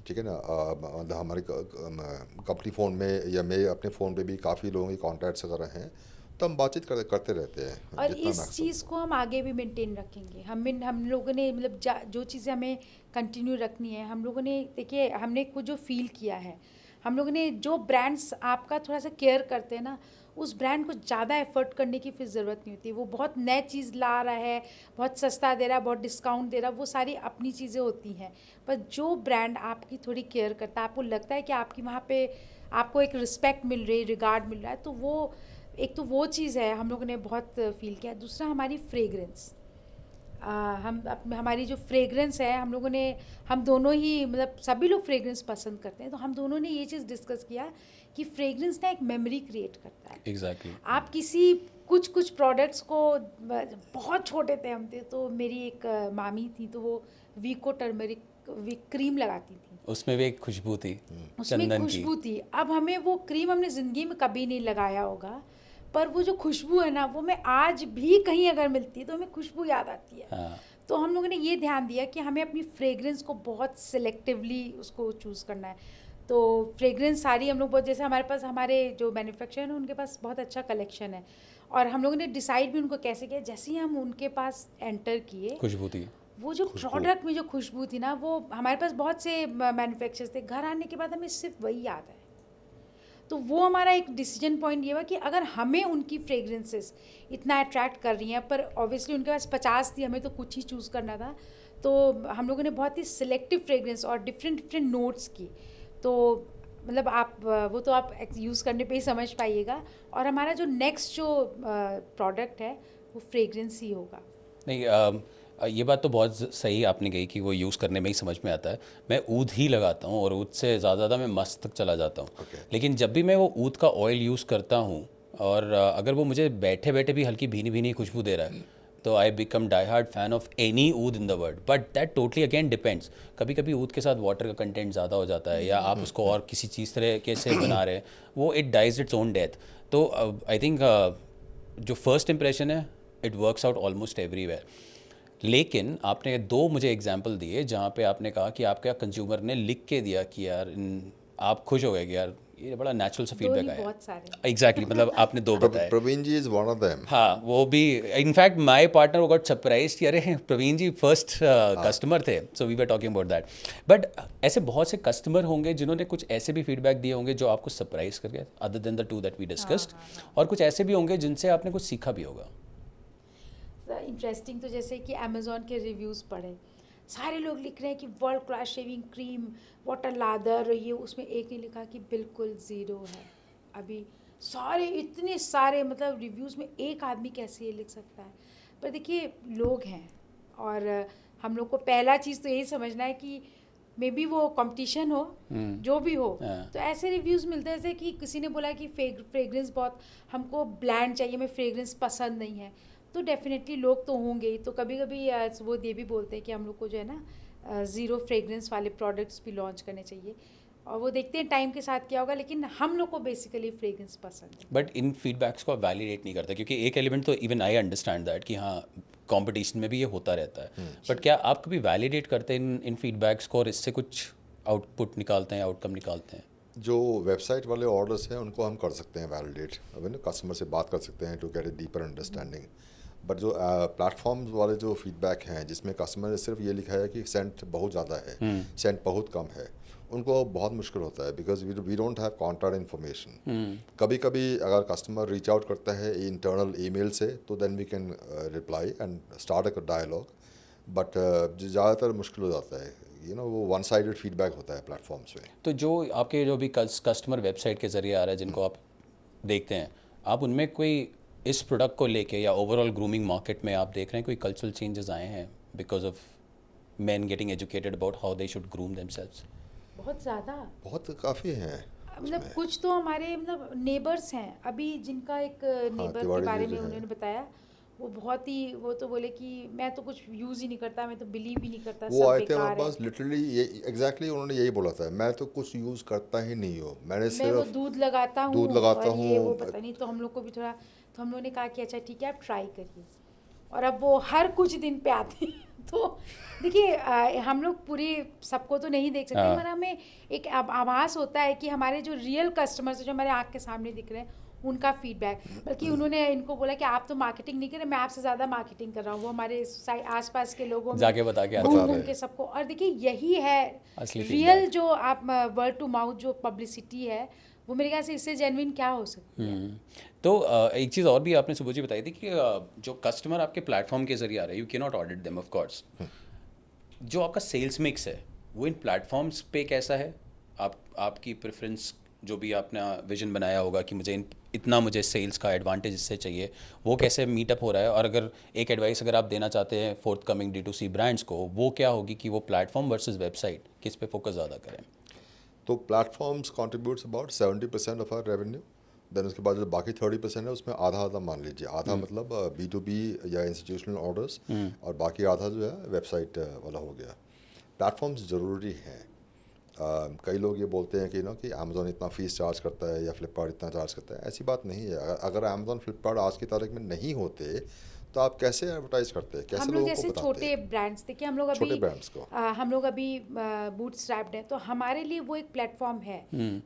ठीक है ना। मतलब हमारी कंपनी फ़ोन में या मेरे अपने फ़ोन पे भी काफ़ी लोगों की कॉन्टैक्ट्स वगैरह हैं, तो हम बातचीत करते रहते हैं और जितना इस मैक्सिमम चीज़ को हम आगे भी मेंटेन रखेंगे। हम लोगों ने मतलब जो चीज़ें हमें कंटिन्यू रखनी है, हम लोगों ने देखिए हमने कुछ जो फील किया है, हम लोगों ने जो ब्रांड्स आपका थोड़ा सा केयर करते हैं ना, उस ब्रांड को ज़्यादा एफर्ट करने की फिर ज़रूरत नहीं होती। वो बहुत नए चीज़ ला रहा है, बहुत सस्ता दे रहा है, बहुत डिस्काउंट दे रहा है, वो सारी अपनी चीज़ें होती हैं। पर जो ब्रांड आपकी थोड़ी केयर करता है, आपको लगता है कि आपकी वहाँ पे आपको एक रिस्पेक्ट मिल रही है, रिगार्ड मिल रहा है, तो वो एक तो वो चीज़ है हम लोगों ने बहुत फील किया। दूसरा हमारी फ्रेगरेंस, हमारी जो फ्रेगरेंस है, हम दोनों ही मतलब सभी लोग फ्रेगरेंस पसंद करते हैं, तो हम दोनों ने ये चीज़ डिस्कस किया कि फ्रेगरेंस ना एक मेमोरी क्रिएट करता है। एग्जैक्टली आप किसी कुछ प्रोडक्ट्स को बहुत छोटे थे हम थे, तो मेरी एक मामी थी, तो वो वीको टर्मरिक क्रीम लगाती थी, उसमें भी एक खुशबू थी उसमें चंदन की। खुशबू थी। अब हमें वो क्रीम हमने ज़िंदगी में कभी नहीं लगाया होगा, पर वो जो खुशबू है ना, वो मैं आज भी कहीं अगर मिलती है तो हमें खुशबू याद आती है। हाँ तो हम लोगों ने ये ध्यान दिया कि हमें अपनी फ्रेगरेंस को बहुत सिलेक्टिवली उसको चूज़ करना है। तो फ्रेगरेंस सारी हम लोग बहुत, जैसे हमारे पास हमारे जो मैन्युफैक्चरर हैं उनके पास बहुत अच्छा कलेक्शन है, और हम लोगों ने डिसाइड भी उनको कैसे किया, जैसे ही हम उनके पास एंटर किए, खुशबू थी। वो जो प्रोडक्ट में जो खुशबू थी ना, वो हमारे पास बहुत से मैन्युफैक्चरर्स थे, घर आने के बाद हमें सिर्फ वही याद है। तो वो हमारा एक डिसीजन पॉइंट ये हुआ कि अगर हमें उनकी फ्रेगरेंसेस इतना अट्रैक्ट कर रही हैं, पर ऑब्वियसली उनके पास 50 थी, हमें तो कुछ ही चूज़ करना था, तो हम लोगों ने बहुत ही सिलेक्टिव फ्रेगरेंस और डिफरेंट नोट्स की। तो मतलब वो तो आप यूज़ करने पे ही समझ पाइएगा। और हमारा जो नेक्स्ट जो प्रोडक्ट है वो फ्रेगरेंस ही होगा। नहीं ये बात तो बहुत सही आपने कही कि वो यूज़ करने में ही समझ में आता है। मैं ऊद ही लगाता हूँ और ऊद से ज़्यादा मैं मस्त तक चला जाता हूँ। लेकिन जब भी मैं वो ऊद का ऑयल यूज़ करता हूँ और अगर वो मुझे बैठे बैठे भी हल्की भीनी भीनी खुशबू दे रहा है, तो I become die hard fan of any ऊद in the world. But that totally again depends. कभी कभी ऊद के साथ वाटर का कंटेंट ज़्यादा हो जाता है, या आप उसको और किसी चीज़ तरीके से बना रहे हैं, वो it dies its own death. तो आई थिंक जो फर्स्ट इंप्रेशन है it works out almost everywhere. लेकिन आपने दो मुझे एग्जांपल दिए जहाँ पे आपने कहा कि आपका कंज्यूमर ने लिख के दिया कि यार आप खुश हो गए कि यार ये बड़ा नेचुरल सा दो फीडबैक नहीं, आया। बहुत सारे। एग्जैक्टली मतलब आपने दो बताए। Praveen ji is one of them. हाँ वो भी, in fact my partner got surprise कि अरे प्रवीण जी फर्स्ट कस्टमर थे, so we were talking about that. But ऐसे बहुत से कस्टमर होंगे जिन्होंने कुछ ऐसे भी फीडबैक दिए होंगे जो आपको सरप्राइज कर गए, other than the two that we discussed, और कुछ ऐसे भी होंगे जिनसे आपने कुछ सीखा भी होगा। इंटरेस्टिंग तो जैसे कि अमेज़ॉन के रिव्यूज़ पढ़े, सारे लोग लिख रहे हैं कि world class shaving cream, water lather, ये उसमें एक ने लिखा कि बिल्कुल ज़ीरो है। अभी सारे इतने सारे मतलब रिव्यूज़ में एक आदमी कैसे ये लिख सकता है? पर देखिए लोग हैं, और हम लोग को पहला चीज़ तो यही समझना है कि मे बी वो कंपटीशन हो, जो भी हो, तो ऐसे रिव्यूज़ मिलते हैं जैसे कि किसी ने बोला कि फ्रेग्रेंस बहुत हमको ब्लैंड चाहिए, हमें फ्रेग्रेंस पसंद नहीं है, तो डेफिनेटली लोग तो होंगे ही। तो कभी कभी वो ये भी बोलते हैं कि हम लोग को जो है ना ज़ीरो फ्रेग्रेंस वाले प्रोडक्ट्स भी लॉन्च करने चाहिए, और वो देखते हैं टाइम के साथ क्या होगा, लेकिन हम लोग को बेसिकली फ्रेग्रेंस पसंद है। बट इन फीडबैक्स को वैलिडेट नहीं करता, क्योंकि एक एलिमेंट तो इवन आई अंडरस्टैंड दैट कि हाँ कंपटीशन में भी ये होता रहता है, बट क्या आप कभी वैलिडेट करते हैं इन फीडबैक्स को और इससे कुछ आउटपुट निकालते हैं, आउटकम निकालते हैं? जो वेबसाइट वाले ऑर्डर्स हैं उनको हम कर सकते हैं वैलिडेट, अब ना कस्टमर से बात कर सकते हैं to get a deeper understanding. But जो प्लेटफॉर्म्स वाले जो फीडबैक हैं जिसमें कस्टमर ने सिर्फ ये लिखा है कि सेंट बहुत ज़्यादा है, सेंट बहुत कम है, उनको बहुत मुश्किल होता है because we don't have contact information. कभी कभी अगर कस्टमर रीच आउट करता है इंटरनल ईमेल से तो then we can reply and start a dialogue, but ज़्यादातर मुश्किल हो जाता है, वो वन साइडेड फीडबैक होता है प्लेटफॉर्म्स में। तो जो आपके जो भी कस्टमर वेबसाइट के ज़रिए आ रहा है जिनको आप देखते हैं, आप उनमें कोई इस प्रोडक्ट को लेके या ओवरऑल ग्रूमिंग मार्केट में आप देख रहे हैं कोई कल्चरल चेंजेस आए हैं because of men getting educated about how they should groom themselves? बहुत ज़्यादा, बहुत काफ़ी हैं मतलब कुछ तो हमारे मतलब नेबर्स हैं अभी, जिनका एक नेबर के तिवारी बारे जी में जो हैं। उन्होंने बताया, वो बहुत ही, वो तो बोले कि मैं तो कुछ यूज़ ही नहीं करता, मैं तो बिलीव ही नहीं करता, वो सब आए थे हमारे बेकार है। पास लिटरली, ये एग्जैक्टली उन्होंने यही बोला था, मैं तो कुछ यूज़ करता ही नहीं हूँ, मैंने मैं वो सिर्फ दूध लगाता हूँ दूध लगाता और ये वो हूँ। पता नहीं, तो हम लोग को भी थोड़ा, तो हम लोगों ने कहा कि अच्छा ठीक है आप ट्राई करिए, और अब वो हर कुछ दिन पे आते हैं तो देखिए हम लोग पूरी सबको तो नहीं देख सकते, हाँ। मगर हमें एक आभास होता है कि हमारे जो रियल कस्टमर्स जो हमारे आँख के सामने दिख रहे हैं उनका फीडबैक, बल्कि उन्होंने इनको बोला कि आप तो मार्केटिंग नहीं कर रहे, मैं आपसे ज़्यादा मार्केटिंग कर रहा हूँ, वो हमारे आसपास के लोगों में जाके बता के आते बता घूम रहे के हैं। सबको, और देखिए यही है असली रियल feedback। जो आप वर्ड टू माउथ जो पब्लिसिटी है, वो मेरे ख्याल से इससे जेन्युइन क्या हो सकती है। तो एक चीज़ और भी आपने सुबोध जी बताई थी कि जो कस्टमर आपके प्लेटफॉर्म के जरिए आ रहे हैं, you can not audit them of course. जो आपका सेल्स मिक्स है वो इन प्लेटफॉर्म्स पे कैसा है? आपकी प्रेफरेंस, जो भी आपने विजन बनाया होगा कि मुझे इतना मुझे सेल्स का एडवांटेज इससे चाहिए, वो कैसे मीटअप हो रहा है? और अगर एक एडवाइस अगर आप देना चाहते हैं फोर्थ कमिंग D2C ब्रांड्स को, वो क्या होगी कि वो प्लेटफॉर्म वर्सेस वेबसाइट किस पे फोकस ज़्यादा करें? तो platforms contributes about 70% of our revenue, then उसके बाद जो बाकी 30% है उसमें आधा आधा मान लीजिए, आधा मतलब B2B या इंस्टीट्यूशनल ऑर्डर्स, और बाकी आधा जो है वेबसाइट वाला हो गया। प्लेटफॉर्म्स ज़रूरी हैं। कई लोग ये बोलते हैं कि अमेज़ॉन इतना फ़ीस चार्ज करता है या फ्लिपकार्ट इतना चार्ज करता है, ऐसी बात नहीं है। अगर अमेज़ॉन फ्लिपकार्ट आज की तारीख में नहीं होते तो आप कैसे एडवर्टाइज करते, कैसे हम लोग लोगों को जैसे बताते? छोटे ब्रांड्स, देखिए हम लोग छोटे अभी ब्रांड्स को हम लोग अभी बूट स्ट्रैप्ड हैं, तो हमारे लिए वो एक प्लेटफॉर्म है,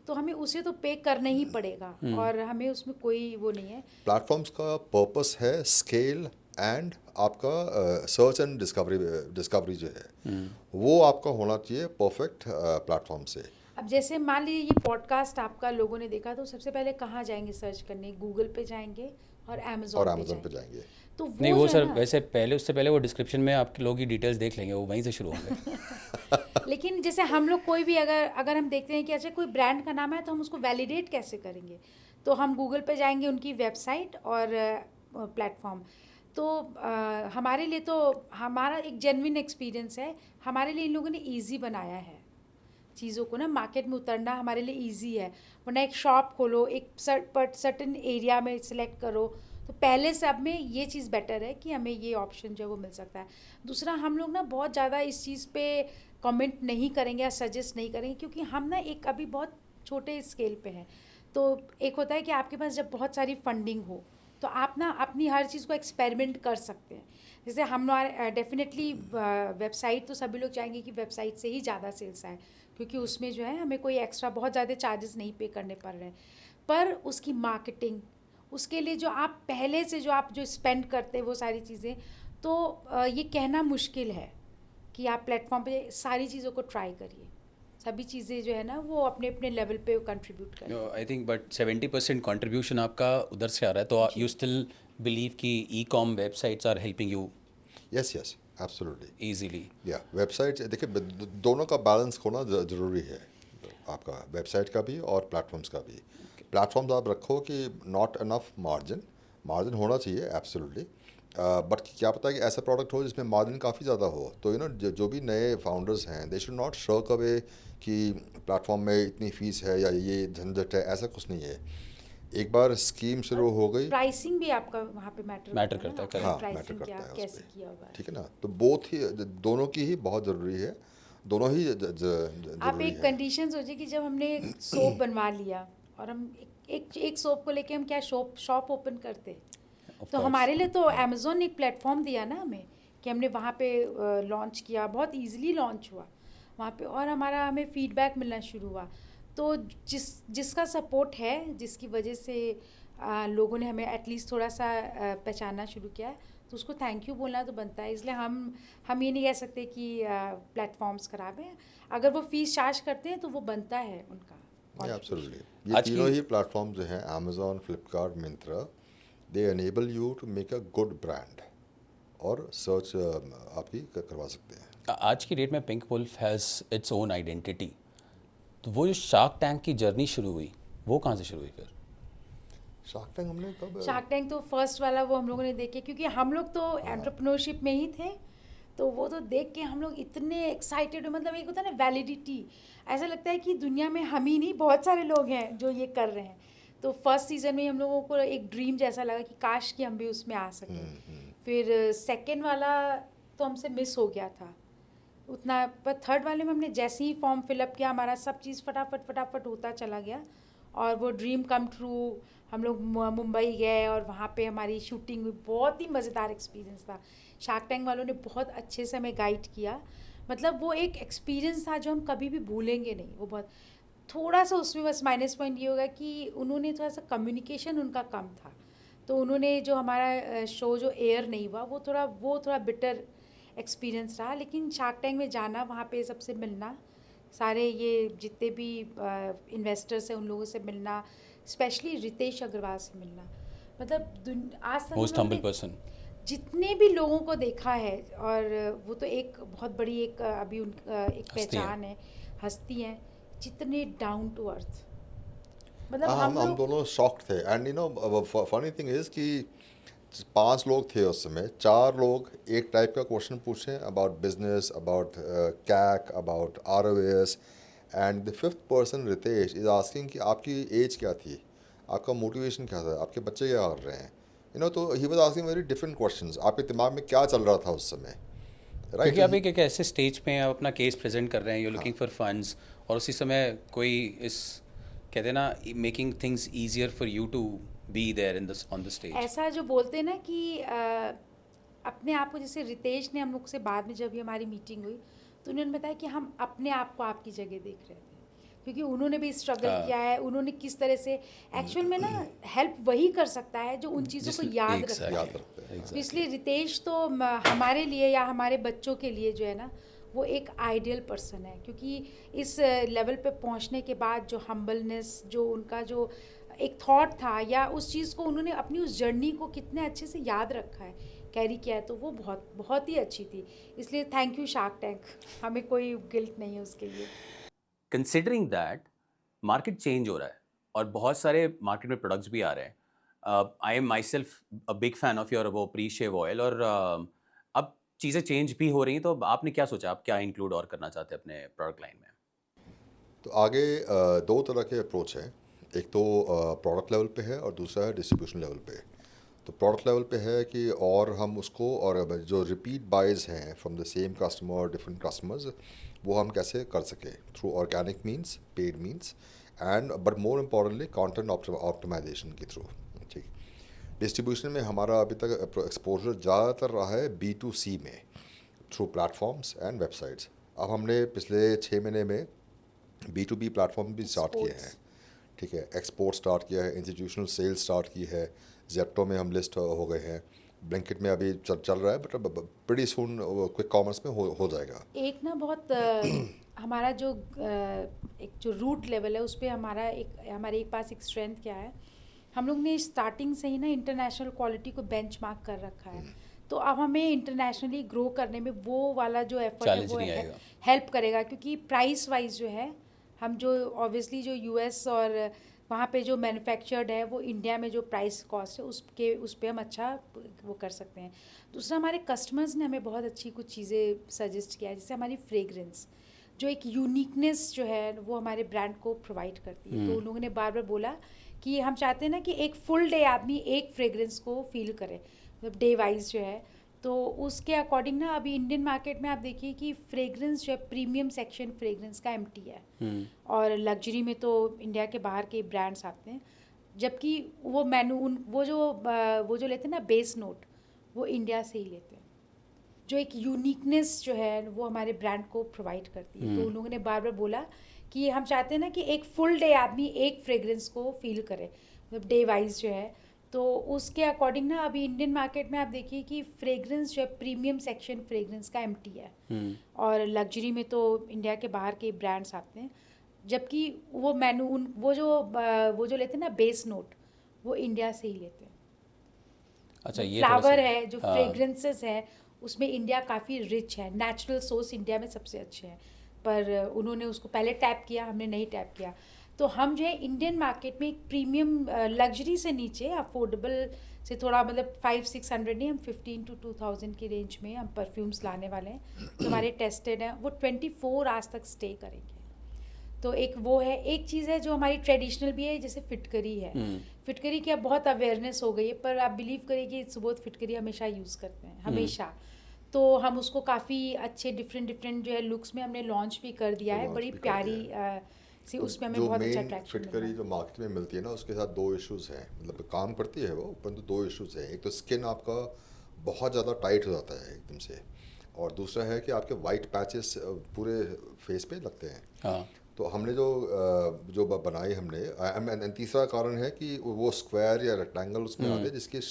तो हमें उसे तो पे करना ही पड़ेगा, और हमें उसमें कोई वो नहीं है। प्लेटफॉर्म्स का पर्पस है स्केल एंड आपका सर्च एंड डिस्कवरी जो है वो आपका होना चाहिए परफेक्ट प्लेटफॉर्म से। अब जैसे मान लीजिए ये पॉडकास्ट आपका लोगों ने देखा, तो सबसे पहले कहाँ जाएंगे सर्च करने? गूगल पे जाएंगे और और अमेज़ॉन पे अमेज़ॉन पे जाएंगे। जाएंगे। तो नहीं, वो जो सर है ना, वैसे पहले, उससे पहले वो डिस्क्रिप्शन में आपके लोग की डिटेल्स देख लेंगे, वो वहीं से शुरू होंगे। लेकिन जैसे हम लोग कोई भी अगर हम देखते हैं कि अच्छा कोई ब्रांड का नाम है, तो हम उसको वैलिडेट कैसे करेंगे? तो हम गूगल पे जाएंगे, उनकी वेबसाइट और प्लेटफॉर्म, तो हमारे लिए तो हमारा एक जेन्युइन एक्सपीरियंस है, हमारे लिए इन लोगों ने ईजी बनाया है चीज़ों को ना, मार्केट में उतरना हमारे लिए ईजी है। वरना एक शॉप खोलो, एक सर्टेन एरिया में सिलेक्ट करो, तो पहले से अब में ये चीज़ बेटर है कि हमें ये ऑप्शन जो है वो मिल सकता है। दूसरा, हम लोग ना बहुत ज़्यादा इस चीज़ पे कमेंट नहीं करेंगे या सजेस्ट नहीं करेंगे, क्योंकि हम ना एक अभी बहुत छोटे स्केल पे हैं। तो एक होता है कि आपके पास जब बहुत सारी फंडिंग हो, तो आप ना अपनी हर चीज़ को एक्सपेरिमेंट कर सकते हैं। जैसे हमारे डेफिनेटली वेबसाइट तो सभी लोग चाहेंगे कि वेबसाइट से ही ज़्यादा सेल्स आए, क्योंकि उसमें जो है हमें कोई एक्स्ट्रा बहुत ज़्यादा चार्जेस नहीं पे करने पड़ रहे हैं। पर उसकी मार्केटिंग, उसके लिए जो आप पहले से जो स्पेंड करते हैं वो सारी चीज़ें, तो ये कहना मुश्किल है कि आप प्लेटफॉर्म पे सारी चीज़ों को ट्राई करिए, सभी चीज़ें जो है ना वो अपने अपने लेवल पे कंट्रीब्यूट करें। आई थिंक बट 70% कंट्रीब्यूशन आपका उधर से आ रहा है, तो यू स्टिल बिलीव कि e com websites are helping you yes yes absolutely easily? या वेबसाइट देखिए दोनों का बैलेंस होना ज़रूरी है, आपका वेबसाइट का भी और प्लेटफॉर्म्स का भी। प्लेटफॉर्म्स आप रखो कि नॉट इनफ मार्जिन होना चाहिए एब्सोल्युटली, बट क्या पता है कि ऐसा प्रोडक्ट हो जिसमें मार्जिन काफ़ी ज़्यादा हो, तो जो भी नए फाउंडर्स हैं they should not shark away कि प्लेटफॉर्म में इतनी फ़ीस है या ये झंझट है, ऐसा कुछ नहीं है। एक बार स्कीम शुरू हो गई, प्राइसिंग भी आपका वहाँ पे मैटर करता है, करता है, हाँ प्राइसिंग मैटर क्या करता है उस कैसे पर, किया हुआ है। ठीक है ना। तो दोनों की ही बहुत ज़रूरी है, दोनों ही आप ज़रूरी एक है। कंडीशन सोचिए कि जब हमने सोप बनवा लिया और हम एक सोप को लेके हम क्या शॉप ओपन करते, तो हमारे लिए तो अमेज़ॉन ने एक प्लेटफॉर्म दिया ना हमें, कि हमने वहाँ पे लॉन्च किया, बहुत इजीली लॉन्च हुआ वहाँ पे, और हमें फीडबैक मिलना शुरू हुआ। तो जिसका सपोर्ट है, जिसकी वजह से लोगों ने हमें एटलीस्ट थोड़ा सा पहचानना शुरू किया है, तो उसको थैंक यू बोलना तो बनता है। इसलिए हम ये नहीं कह सकते कि प्लेटफॉर्म्स खराब हैं। अगर वो फीस चार्ज करते हैं तो वो बनता है उनका contribution। एब्सोल्युटली। ये आज तीनों की ही प्लेटफॉर्म जो हैं, Amazon, Flipkart, Myntra, they enable you to make a good brand और सर्च आपकी करवा सकते हैं। आज की डेट में Pink Wolf has its own identity. तो वो जो शार्क टैंक की जर्नी शुरू हुई, वो कहाँ से शुरू हुई फिर? शार्क टैंक हमने कब शार्क टैंक तो फर्स्ट वाला वो हम लोगों ने देखे, क्योंकि हम लोग तो एंटरप्रेन्योरशिप में ही थे, तो वो तो देख के हम लोग इतने एक्साइटेड, मतलब एक होता है ना वैलिडिटी, ऐसा लगता है कि दुनिया में हम ही नहीं बहुत सारे लोग हैं जो ये कर रहे हैं। तो फर्स्ट सीज़न में हम लोगों को एक ड्रीम जैसा लगा कि काश कि हम भी उसमें आ सकें। फिर सेकेंड वाला तो हमसे मिस हो गया था उतना, पर थर्ड वाले में हमने जैसे ही फॉर्म फिलअप किया, हमारा सब चीज़ फटाफट होता चला गया और वो ड्रीम कम ट्रू। हम लोग मुंबई गए और वहाँ पे हमारी शूटिंग हुई, बहुत ही मज़ेदार एक्सपीरियंस था। शार्क टैंक वालों ने बहुत अच्छे से हमें गाइड किया, मतलब वो एक एक्सपीरियंस था जो हम कभी भी भूलेंगे नहीं। वो बहुत थोड़ा सा उसमें बस माइनस पॉइंट ये होगा कि उन्होंने थोड़ा सा कम्युनिकेशन उनका कम था, तो उन्होंने जो हमारा शो जो एयर नहीं हुआ वो थोड़ा बिटर एक्सपीरियंस रहा। लेकिन शार्क टैंक में जाना, वहाँ पे सबसे मिलना, सारे ये जितने भी इन्वेस्टर्स हैं उन लोगों से मिलना, स्पेशली रितेश अग्रवाल से मिलना, मतलब आज तक मोस्ट हम हम्बल लोगों ने पर्सन। जितने भी लोगों को देखा है, और वो तो एक बहुत बड़ी एक अभी उनका एक हस्ती हैं। पहचान है, हस्ती हैं, जितने डाउन टू अर्थ, मतलब हाँ, हम हम लोग दोनों शॉक्ड थे। And you know funny thing is कि 5 लोग थे उस समय, 4 लोग एक टाइप का क्वेश्चन पूछें about business, about CAC, about ROAS, and the fifth person Ritesh is asking कि आपकी एज क्या थी, आपका मोटिवेशन क्या था, आपके बच्चे क्या कर रहे हैं, तो he was asking very different questions, आपके दिमाग में क्या चल रहा था उस समय, राइट? क्योंकि आप एक ऐसे स्टेज पे हैं, आप अपना केस प्रेजेंट कर रहे हैं, यू हाँ, लुकिंग फॉर फंड्स, और उसी समय कोई इस कहते हैं ना, making things easier for you to be there in this on the stage. ऐसा जो बोलते हैं ना कि अपने आप को, जैसे रितेश ने हम लोग से बाद में जब भी हमारी मीटिंग हुई तो उन्होंने बताया कि हम अपने आप को आपकी जगह देख रहे थे, क्योंकि उन्होंने भी स्ट्रगल किया है, उन्होंने किस तरह से एक्चुअल में ना हेल्प वही कर सकता है जो उन चीज़ों को याद रखता है। याद रखते हैं। तो इसलिए रितेश तो हमारे लिए या हमारे बच्चों के लिए जो है ना, वो एक आइडियल पर्सन है, क्योंकि इस लेवल पे पहुंचने के बाद जो हम्बलनेस, जो उनका जो एक थॉट था, या उस चीज़ को उन्होंने अपनी उस जर्नी को कितने अच्छे से याद रखा है, कैरी किया है, तो वो बहुत बहुत ही अच्छी थी। इसलिए थैंक यू शार्क टैंक, हमें कोई गिल्ट नहीं है उसके लिए। कंसिडरिंग दैट मार्केट चेंज हो रहा है और बहुत सारे मार्केट में प्रोडक्ट्स भी आ रहे हैं, I am my self a big fan of your वो प्री शेव ऑयल, और अब चीज़ें चेंज भी हो रही हैं, तो अब आपने क्या सोचा, आप क्या इंक्लूड और करना चाहते हैं अपने प्रोडक्ट लाइन में? तो आगे 2 तरह के अप्रोच हैं, एक तो प्रोडक्ट लेवल पे है और दूसरा है डिस्ट्रीब्यूशन लेवल पे। तो प्रोडक्ट लेवल पे है कि और हम उसको, और जो रिपीट बाइज हैं from the same customer, different customers, वो हम कैसे कर सके through organic means, paid means, and but more importantly content optimization के थ्रू। ठीक, डिस्ट्रीब्यूशन में हमारा अभी तक एक्सपोजर ज़्यादातर रहा है B2C में, थ्रू प्लेटफॉर्म्स एंड वेबसाइट्स। अब हमने पिछले 6 महीने में B2B प्लेटफॉर्म भी स्टार्ट किए हैं। ठीक है, एक्सपोर्ट स्टार्ट किया है, इंस्टीट्यूशनल सेल्स स्टार्ट की है, जेप्टो में हम लिस्ट हो गए हैं, ब्लिंकिट में अभी चल रहा है, but pretty soon quick commerce में हो जाएगा। एक ना बहुत हमारा जो एक जो रूट लेवल है उस पर हमारे एक पास एक स्ट्रेंथ क्या है, हम लोग ने स्टार्टिंग से ही ना इंटरनेशनल क्वालिटी को बेंचमार्क कर रखा है। तो अब हमें इंटरनेशनली ग्रो करने में वो वाला जो एफर्ट है चैलेंज वो नहीं आएगा। हेल्प करेगा, क्योंकि प्राइस वाइज जो है, हम जो ऑब्वियसली जो US और वहाँ पे जो मैन्युफैक्चर्ड है, वो इंडिया में जो प्राइस कॉस्ट है उस पे हम अच्छा वो कर सकते हैं। दूसरा, हमारे कस्टमर्स ने हमें बहुत अच्छी कुछ चीज़ें सजेस्ट किया है, जैसे हमारी फ्रेगरेंस जो एक यूनिकनेस जो है वो हमारे ब्रांड को प्रोवाइड करती है। तो उन लोगों ने बार बार बोला कि हम चाहते हैं ना कि एक फुल डे आदमी एक फ्रेगरेंस को फील करे, मतलब डे वाइज जो है। तो उसके अकॉर्डिंग ना अभी इंडियन मार्केट में आप देखिए कि फ्रेगरेंस जो है, प्रीमियम सेक्शन फ्रेगरेंस का एम्प्टी है, और लग्जरी में तो इंडिया के बाहर के ब्रांड्स आते हैं, जबकि वो वो जो लेते हैं ना बेस नोट, वो इंडिया से ही लेते हैं, जो एक यूनिकनेस जो है वो हमारे ब्रांड को प्रोवाइड करती है। तो उन लोगों ने बार बार बोला कि हम चाहते हैं ना कि एक फुल डे आदमी एक फ्रेगरेंस को फील करे, मतलब डे वाइज जो है। तो उसके अकॉर्डिंग ना अभी इंडियन मार्केट में आप देखिए कि फ्रेग्रेंस जो है प्रीमियम सेक्शन फ्रेग्रेंस का एम्प्टी है, और लग्जरी में तो इंडिया के बाहर के ब्रांड्स आते हैं, जबकि वो मेनू वो जो लेते हैं ना बेस नोट, वो इंडिया से ही लेते हैं। अच्छा, ये थोड़ा फ्लावर सा है जो फ्रेग्रेंसेस है उसमें इंडिया काफ़ी रिच है, नेचुरल सोर्स इंडिया में सबसे अच्छे हैं, पर उन्होंने उसको पहले टैप किया, हमने नहीं टैप किया। तो हम जो है इंडियन मार्केट में एक प्रीमियम लग्जरी से नीचे अफोर्डेबल से थोड़ा मतलब 500-600 नहीं, हम 15 to 2000 की रेंज में हम परफ्यूम्स लाने वाले हैं जो हमारे टेस्टेड हैं, वो 24 आवर्स तक स्टे करेंगे। तो एक वो है, एक चीज़ है जो हमारी ट्रेडिशनल भी है, जैसे फिटकरी है। फिटकरी की अब बहुत अवेयरनेस हो गई है, पर आप बिलीव करिए कि सुबोध फिटकरी हमेशा यूज़ करते हैं, हमेशा। तो हम उसको काफ़ी अच्छे डिफरेंट जो है लुक्स में हमने लॉन्च भी कर दिया है, बड़ी प्यारी सी, उसमें हमें जो बहुत अच्छा मेन अट्रैक्शन मिल रहा फिटकरी है। जो मार्केट में मिलती है ना, उसके साथ दो इश्यूज हैं, मतलब काम करती है वो, परंतु दो इश्यूज हैं। एक तो स्किन आपका बहुत ज़्यादा टाइट हो जाता है एकदम से, और दूसरा है कि आपके वाइट पैचेस पूरे फेस पे लगते हैं। हाँ तो हमने जो बनाई हमने, and तीसरा कारण है कि वो स्क्वायर या रेक्टेंगल उसमें आते हैं जिसके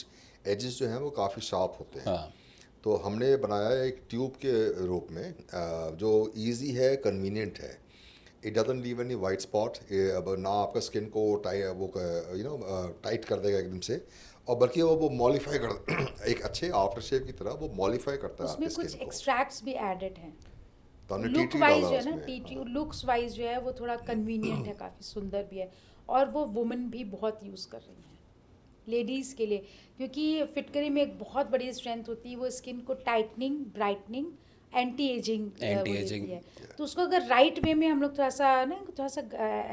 एजेस जो हैं वो काफ़ी शार्प होते हैं। हाँ तो हमने बनाया एक ट्यूब के रूप में, जो इजी है, कन्वीनियंट है, it doesn't leave any white spot, अब ना आपका स्किन को टाइट कर देगा एकदम से, और बल्कि वो मॉडिफाई कर एक अच्छे आफ्टर शेव की तरह वो मॉडिफाई करता है उसमें आपके कुछ स्किन को। एक्सट्रैक्ट्स भी एडेड हैं। तो हमने टी लुक ट्री वाइज डाला जो है ना, उसमें। टी हाँ। लुक्स वाइज जो है वो थोड़ा कन्वीनियंट है, काफ़ी सुंदर भी है, और वो वुमेन भी बहुत यूज़ कर रही हैं लेडीज़ के लिए, क्योंकि फिटकरी में एक बहुत बड़ी स्ट्रेंथ होती है, वो स्किन को tightening, brightening, anti ageing anti वो एजिंग। देती है। तो उसको अगर राइट वे में हम लोग थोड़ा सा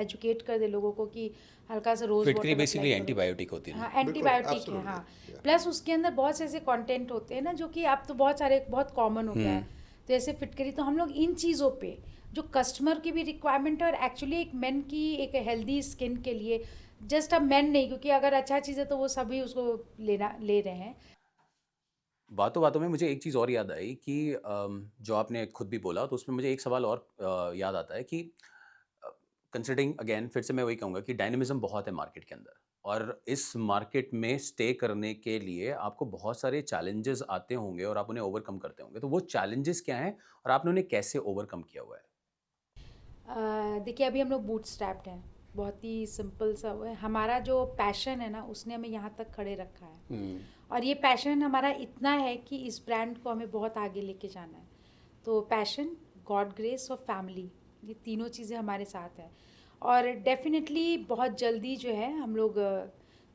एजुकेट कर दे लोगों को कि हल्का सा रोज़ फिटकरी वाटर अप्लाई बेसिकली करो। एंटीबायोटिक होती है हाँ, ना? बिल्कुल, एंटीबायोटिक है, हाँ। एब्सोल्युटली। प्लस उसके अंदर बहुत से ऐसे कंटेंट होते हैं ना जो कि अब तो बहुत कॉमन हो गया है। तो ऐसे फिटकरी, तो हम लोग इन चीज़ों पे जो कस्टमर की भी रिक्वायरमेंट है, और एक्चुअली एक मेन की एक हेल्दी स्किन के लिए, जस्ट अब मेन नहीं, क्योंकि अगर अच्छा चीज़ है तो वो सभी उसको ले रहे हैं। बातों बातों में मुझे एक चीज़ और याद आई कि जो आपने खुद भी बोला, तो उसमें मुझे एक सवाल और याद आता है कि कंसिडरिंग अगेन, फिर से मैं वही कहूँगा कि डायनेमिज्म बहुत है मार्केट के अंदर, और इस मार्केट में स्टे करने के लिए आपको बहुत सारे चैलेंजेस आते होंगे और आप उन्हें ओवरकम करते होंगे। तो वो चैलेंजेस क्या हैं और आपने उन्हें कैसे ओवरकम किया हुआ है? देखिए अभी हम लोग बूटस्ट्रैप्ड हैं, बहुत ही सिंपल सा वो है, हमारा जो पैशन है ना उसने हमें यहाँ तक खड़े रखा है, और ये पैशन हमारा इतना है कि इस ब्रांड को हमें बहुत आगे लेके जाना है। तो पैशन, गॉड ग्रेस और फैमिली, ये तीनों चीज़ें हमारे साथ हैं, और डेफिनेटली बहुत जल्दी जो है हम लोग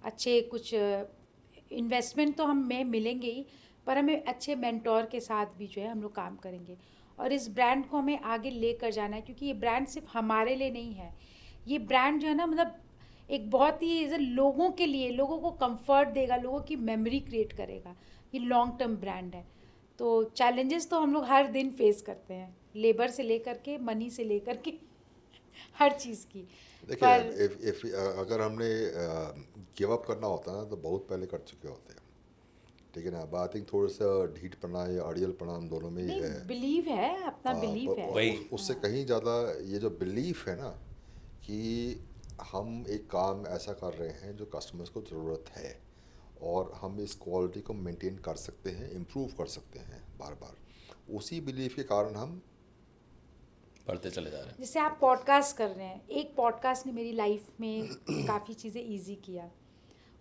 अच्छे कुछ इन्वेस्टमेंट तो हमें मिलेंगे ही, पर हमें अच्छे मेंटोर के साथ भी जो है हम लोग काम करेंगे, और इस ब्रांड को हमें आगे लेकर जाना है, क्योंकि ये ब्रांड सिर्फ हमारे लिए नहीं है, ये ब्रांड जो है ना, मतलब एक बहुत ही ऐसे लोगों के लिए, लोगों को कंफर्ट देगा, लोगों की मेमोरी क्रिएट करेगा, ये लॉन्ग टर्म ब्रांड है। तो चैलेंजेस तो हम लोग हर दिन फेस करते हैं, लेबर से लेकर के, मनी से लेकर के हर चीज़ की। देखिए, पर इफ अगर हमने गिव अप करना होता है ना, तो बहुत पहले कर चुके होते हैं, ठीक है ना। अब आई थिंक थोड़ा सा ढीठ पना या अड़ियल पना हम दोनों में ही नहीं, है। बिलीव है, अपना बिलीव है। वही। उससे कहीं ज़्यादा ये जो बिलीफ है ना, कि हम एक काम ऐसा कर रहे हैं जो कस्टमर्स को ज़रूरत है, और हम इस क्वालिटी को मेंटेन कर सकते हैं, इम्प्रूव कर सकते हैं बार बार, उसी बिलीफ के कारण हम बढ़ते चले जा रहे हैं। जैसे आप पॉडकास्ट कर रहे हैं, एक पॉडकास्ट ने मेरी लाइफ में काफ़ी चीज़ें इजी किया।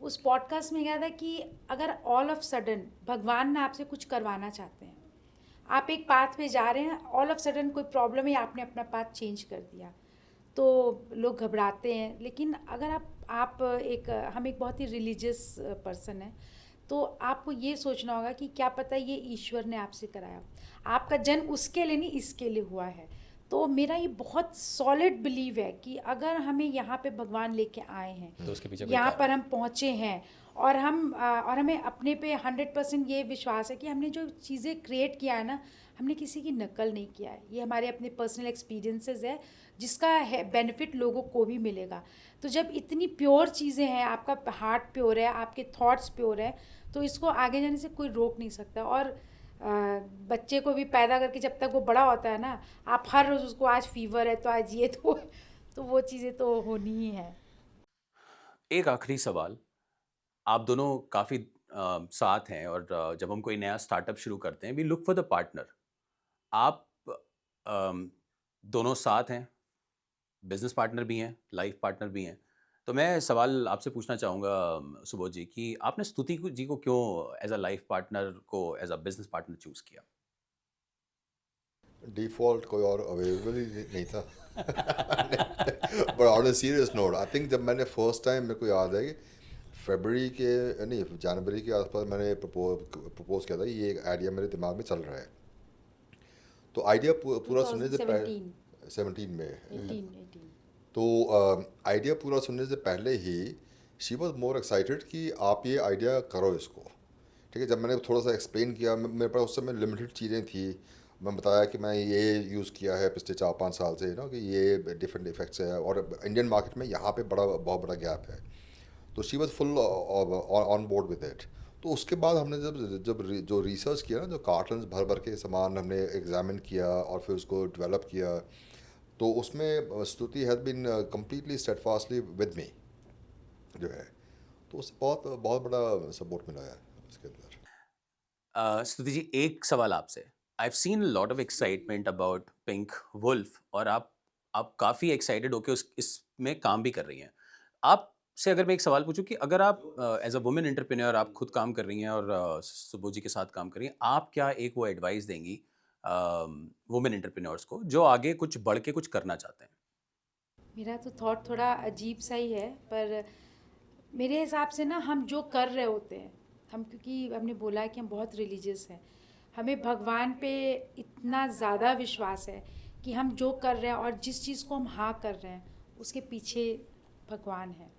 उस पॉडकास्ट में क्या था कि अगर ऑल ऑफ सडन भगवान ने आपसे कुछ करवाना चाहते हैं, आप एक पाथ पे जा रहे हैं, ऑल ऑफ सडन कोई प्रॉब्लम है, आपने अपना पाथ चेंज कर दिया, तो लोग घबराते हैं। लेकिन अगर हम एक बहुत ही रिलीजियस पर्सन है, तो आपको ये सोचना होगा कि क्या पता ये ईश्वर ने आपसे कराया, आपका जन्म उसके लिए नहीं, इसके लिए हुआ है। तो मेरा ये बहुत सॉलिड बिलीव है कि अगर हमें यहाँ पे भगवान लेके आए हैं, तो उसके पीछे कोई यहाँ कारण पर है। हम पहुँचे हैं, और हमें अपने पे 100% ये विश्वास है कि हमने जो चीज़ें क्रिएट किया है ना, हमने किसी की नकल नहीं किया है, ये हमारे अपने पर्सनल एक्सपीरियंसेस है, जिसका है बेनिफिट लोगों को भी मिलेगा। तो जब इतनी प्योर चीज़ें हैं, आपका हार्ट प्योर है, आपके थॉट्स प्योर है, तो इसको आगे जाने से कोई रोक नहीं सकता। और बच्चे को भी पैदा करके जब तक वो बड़ा होता है ना, आप हर रोज़ उसको आज फीवर है तो आज ये तो वो चीज़ें तो होनी ही है। एक आखिरी सवाल, आप दोनों काफ़ी साथ हैं और जब हम कोई नया स्टार्टअप शुरू करते हैं we look for the partner. आप अम, दोनों साथ हैं, बिजनेस पार्टनर भी हैं, लाइफ पार्टनर भी हैं। तो मैं सवाल आपसे पूछना चाहूँगा सुबोध जी कि आपने जी को क्यों एज अ लाइफ पार्टनर को as a business partner choose किया? डिफ़ॉल्ट कोई और अवेलेबल ही नहीं था। But on a serious note, I think जब मैंने फर्स्ट टाइम, मेरे को याद है कि फरवरी के नहीं जनवरी के आसपास मैंने प्रपोज किया था, ये एक आइडिया मेरे दिमाग में चल रहा है। तो आइडिया पूरा सुनने से 2017, 17 में 18। तो आइडिया पूरा सुनने से पहले ही शी वॉज मोर एक्साइटेड कि आप ये आइडिया करो इसको। ठीक है, जब मैंने थोड़ा सा एक्सप्लेन किया, मेरे पास उस समय लिमिटेड चीज़ें थी। मैं बताया कि मैं ये यूज़ किया है पिछले 4-5 साल से, कि ये डिफरेंट इफेक्ट्स है और इंडियन मार्केट में यहाँ पे बहुत बड़ा गैप है। तो she was full on board with it. तो उसके बाद हमने जो रिसर्च किया ना, जो कार्टन्स भर भर के सामान हमने एग्जामिन किया और फिर उसको डेवलप किया, तो उसमें Stuti has been completely steadfastly with me जो है। तो उससे बहुत बहुत बड़ा सपोर्ट मिला है उसके अंदर। स्तुति जी, एक सवाल आपसे। I have seen lot of excitement about Pink Wolf और आप काफ़ी एक्साइटेड होकर इसमें काम भी कर रही हैं। आपसे अगर मैं एक सवाल पूछूं कि अगर आप एज अ वुमेन एंटरप्रेन्योर आप खुद काम कर रही हैं और सुबोध जी के साथ काम कर रही हैं, आप क्या एक वो एडवाइस देंगी वुमेन एंटरप्रेन्योर्स को जो आगे कुछ बढ़ के कुछ करना चाहते हैं? मेरा तो थॉट थोड़ा अजीब सा ही है, पर मेरे हिसाब से ना हम जो कर रहे होते हैं, हम क्योंकि हमने बोला है कि हम बहुत रिलीजियस हैं, हमें भगवान पे इतना ज़्यादा विश्वास है कि हम जो कर रहे हैं और जिस चीज़ को हम हाँ कर रहे हैं उसके पीछे भगवान है।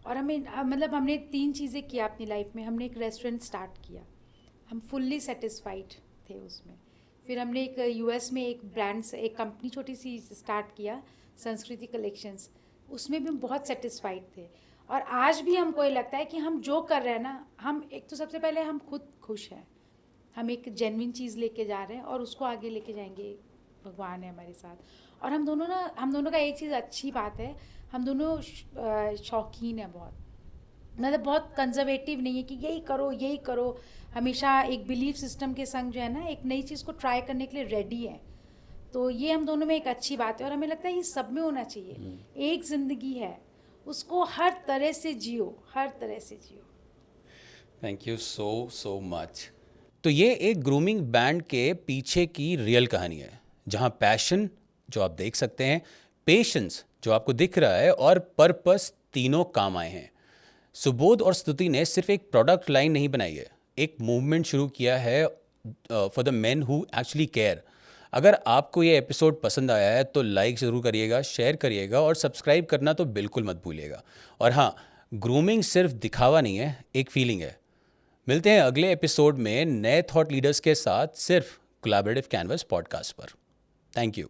और मतलब हमने 3 चीज़ें किया अपनी लाइफ में। हमने एक रेस्टोरेंट स्टार्ट किया, हम फुल्ली सेटिस्फाइड थे उसमें। फिर हमने एक यूएस में एक ब्रांड से एक कंपनी छोटी सी स्टार्ट किया, संस्कृति कलेक्शंस, उसमें भी हम बहुत सेटिस्फाइड थे। और आज भी हमको ये लगता है कि हम जो कर रहे हैं ना, हम एक तो सबसे पहले हम खुद खुश हैं, हम एक जेन्युइन चीज़ लेके जा रहे हैं और उसको आगे लेके जाएंगे, भगवान है हमारे साथ। और हम दोनों का एक चीज़ अच्छी बात है, हम दोनों शौकीन है बहुत, मतलब बहुत कंजर्वेटिव नहीं है कि यही करो। हमेशा एक बिलीफ सिस्टम के संग जो है ना, एक नई चीज़ को ट्राई करने के लिए रेडी है। तो ये हम दोनों में एक अच्छी बात है और हमें लगता है ये सब में होना चाहिए। एक ज़िंदगी है, उसको हर तरह से जियो, हर तरह से जियो। Thank you so much. तो ये एक ग्रूमिंग बैंड के पीछे की रियल कहानी है, जहाँ पैशन जो आप देख सकते हैं, पेशेंस जो आपको दिख रहा है और पर्पस तीनों काम आए हैं। सुबोध और स्तुति ने सिर्फ एक प्रोडक्ट लाइन नहीं बनाई है, एक मूवमेंट शुरू किया है for the men who actually care. अगर आपको ये एपिसोड पसंद आया है तो लाइक ज़रूर करिएगा, शेयर करिएगा और सब्सक्राइब करना तो बिल्कुल मत भूलिएगा। और हाँ, ग्रूमिंग सिर्फ दिखावा नहीं है, एक फीलिंग है। मिलते हैं अगले एपिसोड में नए थॉट लीडर्स के साथ, सिर्फ कोलैबोरेटिव कैनवस पॉडकास्ट पर। Thank you.